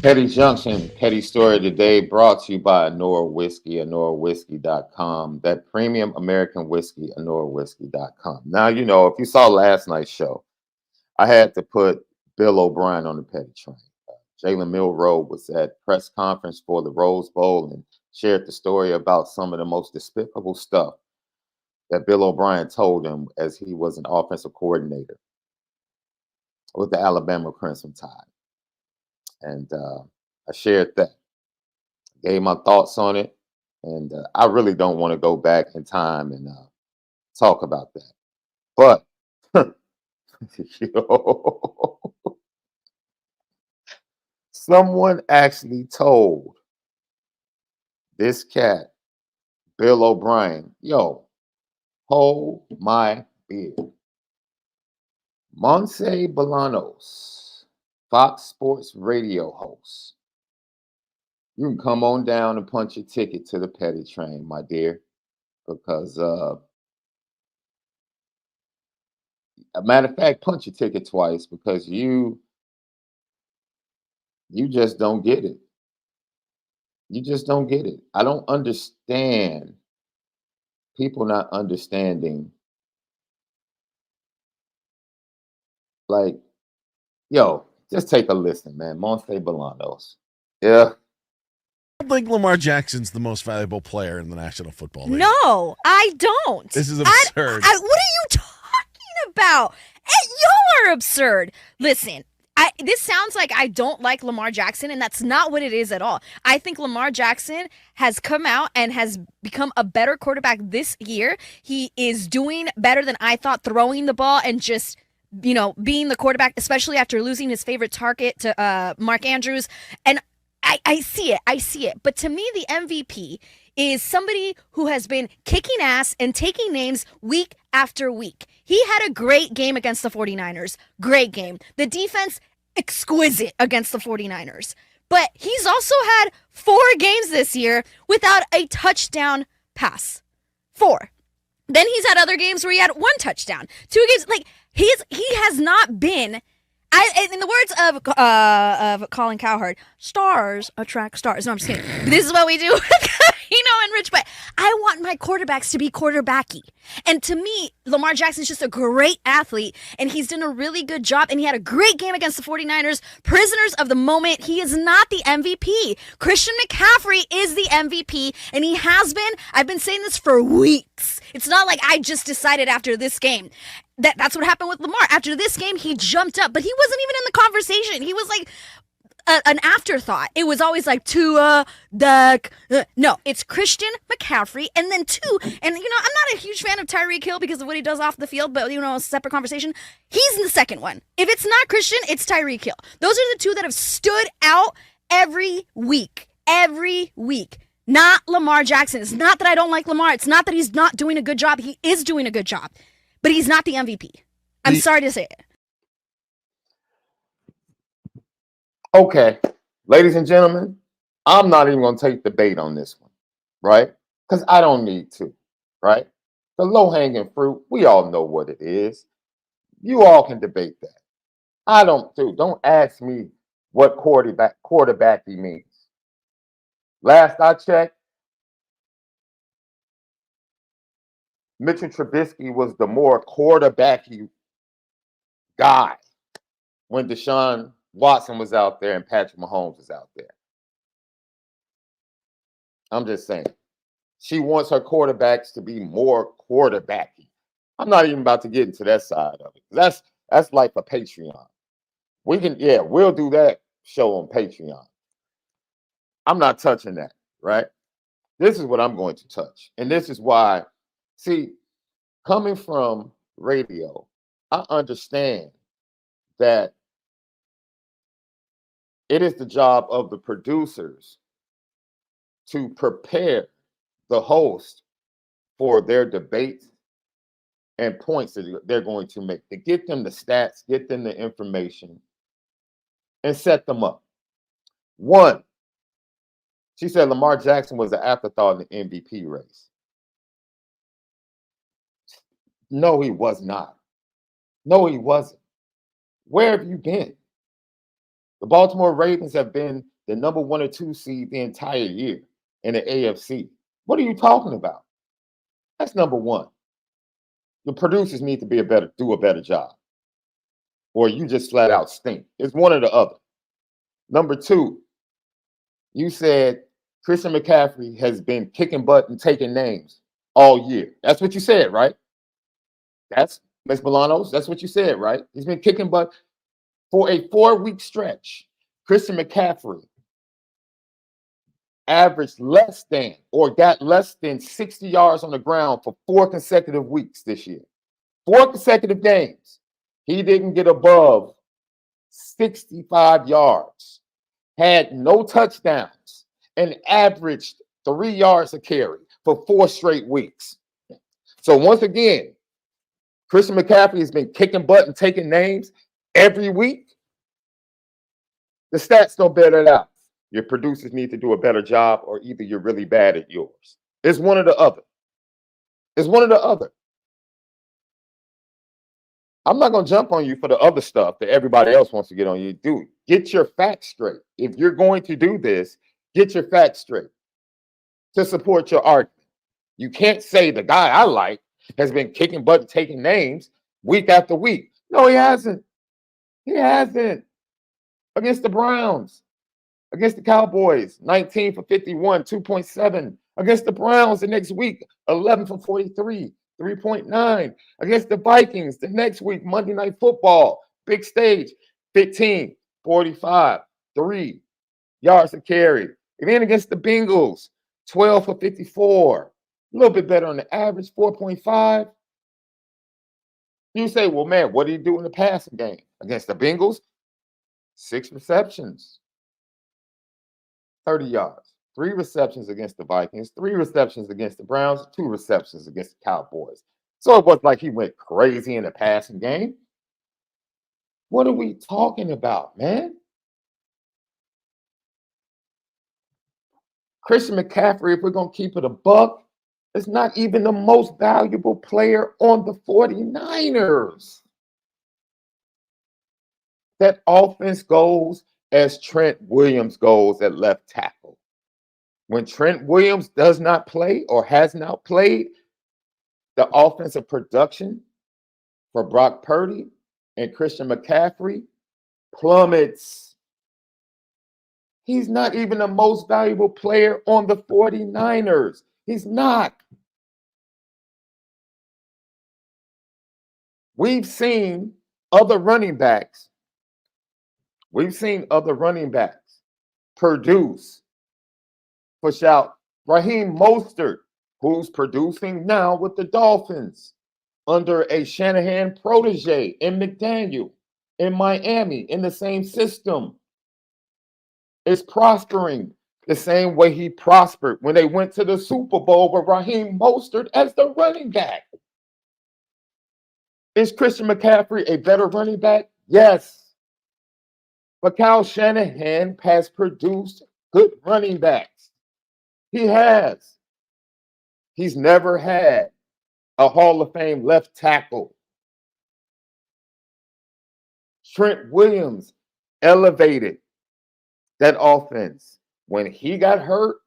Petty Junction, Petty Story today, brought to you by ONORA Whiskey, ONORAWhiskey.com. That premium American whiskey, ONORAWhiskey.com. Now, you know, if you saw last night's show, I had to put Bill O'Brien on the petty train. Jalen Milroe was at press conference for the Rose Bowl and shared the story about some of the most despicable stuff that Bill O'Brien told him as he was an offensive coordinator with the Alabama Crimson Tide. And I shared that, gave my thoughts on it, and I really don't want to go back in time and talk about that. But yo, someone actually told this cat, Bill O'Brien, yo, hold my beer. Monse Bolanos, Fox Sports radio host. You can come on down and punch your ticket to the petty train, my dear, because a matter of fact, punch your ticket twice because you just don't get it. You just don't get it. I don't understand people not understanding. Like, yo, just take a listen, man. Monse Bolanos. Yeah. I don't think Lamar Jackson's the most valuable player in the National Football League. No, I don't. This is absurd. What are you talking about? Y'all are absurd. Listen, this sounds like I don't like Lamar Jackson, and that's not what it is at all. I think Lamar Jackson has come out and has become a better quarterback this year. He is doing better than I thought throwing the ball and just, you know, being the quarterback, especially after losing his favorite target to Mark Andrews. And I see it. I see it. But to me, the MVP is somebody who has been kicking ass and taking names week after week. He had a great game against the 49ers. Great game. The defense, exquisite against the 49ers. But he's also had 4 games this year without a touchdown pass. 4. Then he's had other games where he had 1 touchdown. 2 games, like he has not been. In the words of Colin Cowherd, stars attract stars. No, I'm just kidding. This is what we do, and Rich. But I want my quarterbacks to be quarterbacky. And to me, Lamar Jackson's just a great athlete, and he's done a really good job, and he had a great game against the 49ers. Prisoners of the moment. He is not the MVP. Christian McCaffrey is the MVP, and he has been. I've been saying this for weeks. It's not like I just decided after this game. That's what happened with Lamar. After this game, he jumped up, but he wasn't even in the conversation. He was like an afterthought. It was always like Tua, Duck. No, it's Christian McCaffrey, and then 2. And I'm not a huge fan of Tyreek Hill because of what he does off the field, but a separate conversation. He's in the second one. If it's not Christian, it's Tyreek Hill. Those are the 2 that have stood out every week. Every week. Not Lamar Jackson. It's not that I don't like Lamar. It's not that he's not doing a good job. He is doing a good job. But he's not the MVP. I'm sorry to say it. Okay, ladies and gentlemen, I'm not even going to take the bait on this one, right? Because I don't need to, right? The low-hanging fruit, we all know what it is. You all can debate that. I don't ask me what quarterback he means. Last I checked, Mitchell Trubisky was the more quarterbacky guy when Deshaun Watson was out there and Patrick Mahomes was out there. I'm just saying. She wants her quarterbacks to be more quarterbacky. I'm not even about to get into that side of it. That's like a Patreon. We'll do that show on Patreon. I'm not touching that, right? This is what I'm going to touch. And this is why, see, coming from radio, I understand that it is the job of the producers to prepare the host for their debates and points that they're going to make, to get them the stats, get them the information, and set them up. 1, she said Lamar Jackson was an afterthought in the MVP race. No, he was not. No, he wasn't. Where have you been? The Baltimore Ravens have been the number 1 or 2 seed the entire year in the AFC. What are you talking about? That's number 1. The producers need to do a better job, or you just flat out stink. It's one or the other. Number 2, you said Christian McCaffrey has been kicking butt and taking names all year. That's what you said, right? That's Ms. Milanos. That's what you said, right? He's been kicking butt for a 4-week stretch. Christian McCaffrey averaged less than or got less than 60 yards on the ground for 4 consecutive weeks this year. 4 consecutive games. He didn't get above 65 yards, had no touchdowns, and averaged 3 yards a carry for 4 straight weeks. So once again, Christian McCaffrey has been kicking butt and taking names every week. The stats don't bear that out. Your producers need to do a better job, or either you're really bad at yours. It's one or the other. It's one or the other. I'm not going to jump on you for the other stuff that everybody else wants to get on you. Dude, get your facts straight. If you're going to do this, get your facts straight to support your argument. You can't say the guy I like has been kicking butt and taking names week after week. No, he hasn't. He hasn't. Against the Browns, against the Cowboys, 19 for 51, 2.7. Against the Browns the next week, 11 for 43, 3.9. Against the Vikings the next week, Monday Night Football, big stage, 15, 45, 3 yards a carry. And then against the Bengals, 12 for 54, a little bit better on the average, 4.5. You say, well, man, what did he do in the passing game? Against the Bengals, 6 receptions, 30 yards. 3 receptions against the Vikings, 3 receptions against the Browns, 2 receptions against the Cowboys. So it wasn't like he went crazy in the passing game. What are we talking about, man? Christian McCaffrey, if we're going to keep it a buck, is not even the most valuable player on the 49ers. That offense goes as Trent Williams goes at left tackle. When Trent Williams does not play or has not played, the offensive production for Brock Purdy and Christian McCaffrey plummets. He's not even the most valuable player on the 49ers. He's not. We've seen other running backs. Produce for shout. Raheem Mostert, who's producing now with the Dolphins under a Shanahan protege in McDaniel in Miami in the same system, is prospering the same way he prospered when they went to the Super Bowl with Raheem Mostert as the running back. Is Christian McCaffrey a better running back? Yes. But Kyle Shanahan has produced good running backs. He has. He's never had a Hall of Fame left tackle. Trent Williams elevated that offense. When he got hurt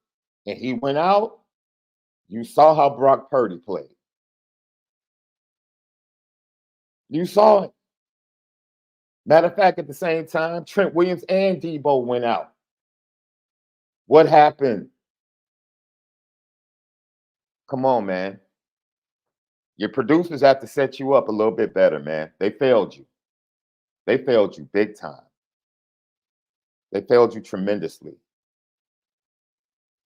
and he went out, you saw how Brock Purdy played. You saw it. Matter of fact, at the same time, Trent Williams and Debo went out. What happened? Come on, man. Your producers have to set you up a little bit better, man. They failed you. They failed you big time. They failed you tremendously.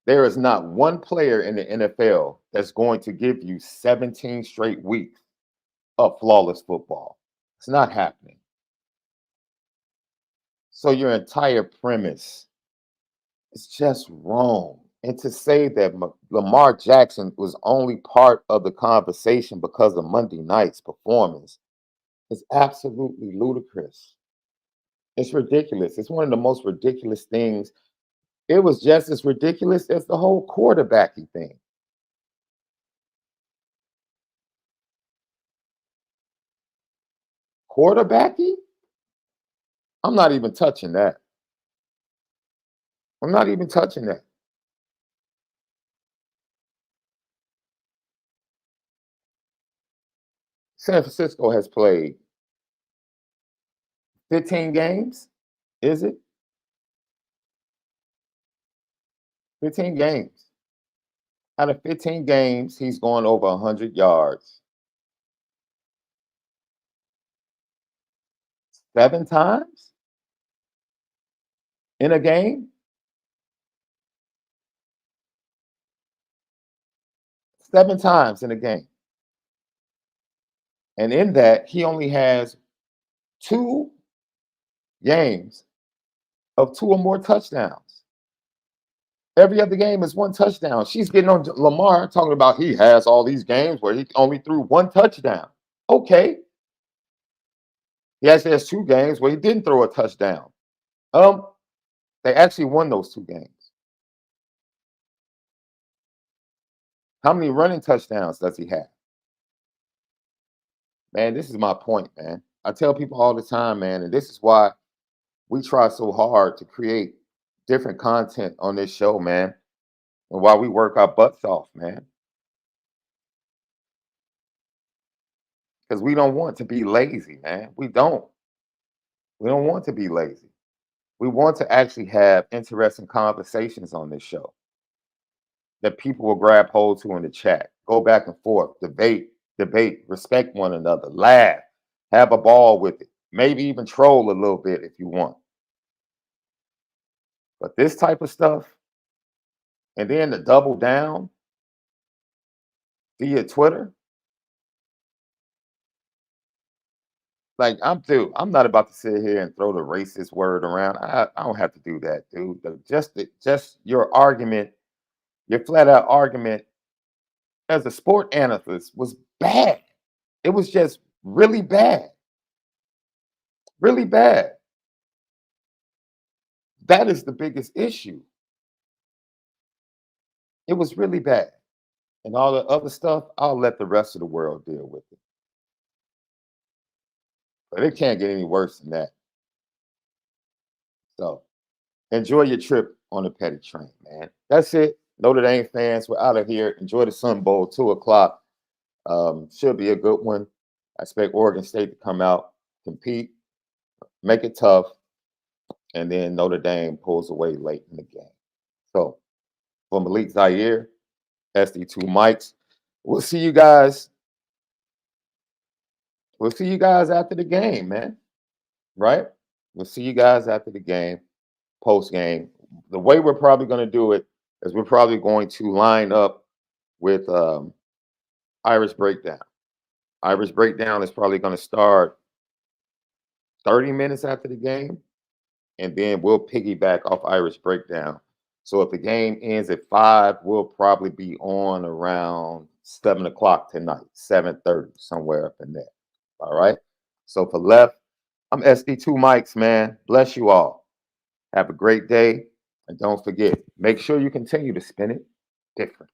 There is not one player in the NFL that's going to give you 17 straight weeks of flawless football. It's not happening. So your entire premise is just wrong. And to say that Lamar Jackson was only part of the conversation because of Monday night's performance is absolutely ludicrous. It's ridiculous. It's one of the most ridiculous things. It was just as ridiculous as the whole quarterbacking thing. Quarterbacking? I'm not even touching that. I'm not even touching that. San Francisco has played 15 games, is it? 15 games. Out of 15 games, he's gone over 100 yards. 7 times in a game? 7 times in a game. And in that, he only has 2 games of 2 or more touchdowns. Every other game is 1 touchdown. She's getting on Lamar talking about he has all these games where he only threw 1 touchdown. Okay. He actually has 2 games where he didn't throw a touchdown. They actually won those 2 games. How many running touchdowns does he have? Man, this is my point, man. I tell people all the time, man, and this is why we try so hard to create different content on this show, man, and why we work our butts off, man. Because we don't want to be lazy, man. We don't. We don't want to be lazy. We want to actually have interesting conversations on this show that people will grab hold to in the chat, go back and forth, debate, respect one another, laugh, have a ball with it, maybe even troll a little bit if you want. But this type of stuff, and then to double down via Twitter, like I'm through. I'm not about to sit here and throw the racist word around. I don't have to do that, dude. Just your argument, your flat out argument as a sport analyst was bad. It was just really bad. Really bad. That is the biggest issue. It was really bad. And all the other stuff, I'll let the rest of the world deal with it. But it can't get any worse than that. So enjoy your trip on the Petty train, man. That's it. Notre Dame fans, we're out of here. Enjoy the Sun Bowl, 2 o'clock. Should be a good one. I expect Oregon State to come out, compete, make it tough, and then Notre Dame pulls away late in the game. So for MALIK'S, ZAIRE, SD2 Mics, we'll see you guys. We'll see you guys after the game, man. Right? We'll see you guys after the game, post game. The way we're probably going to do it is we're probably going to line up with Irish Breakdown. Irish Breakdown is probably going to start 30 minutes after the game, and then we'll piggyback off Irish Breakdown. So if the game ends at 5, we'll probably be on around 7 o'clock tonight, 7:30, somewhere up in there. All right? So for Left, I'm SD2 Mics, man. Bless you all. Have a great day. And don't forget, make sure you continue to spin it different.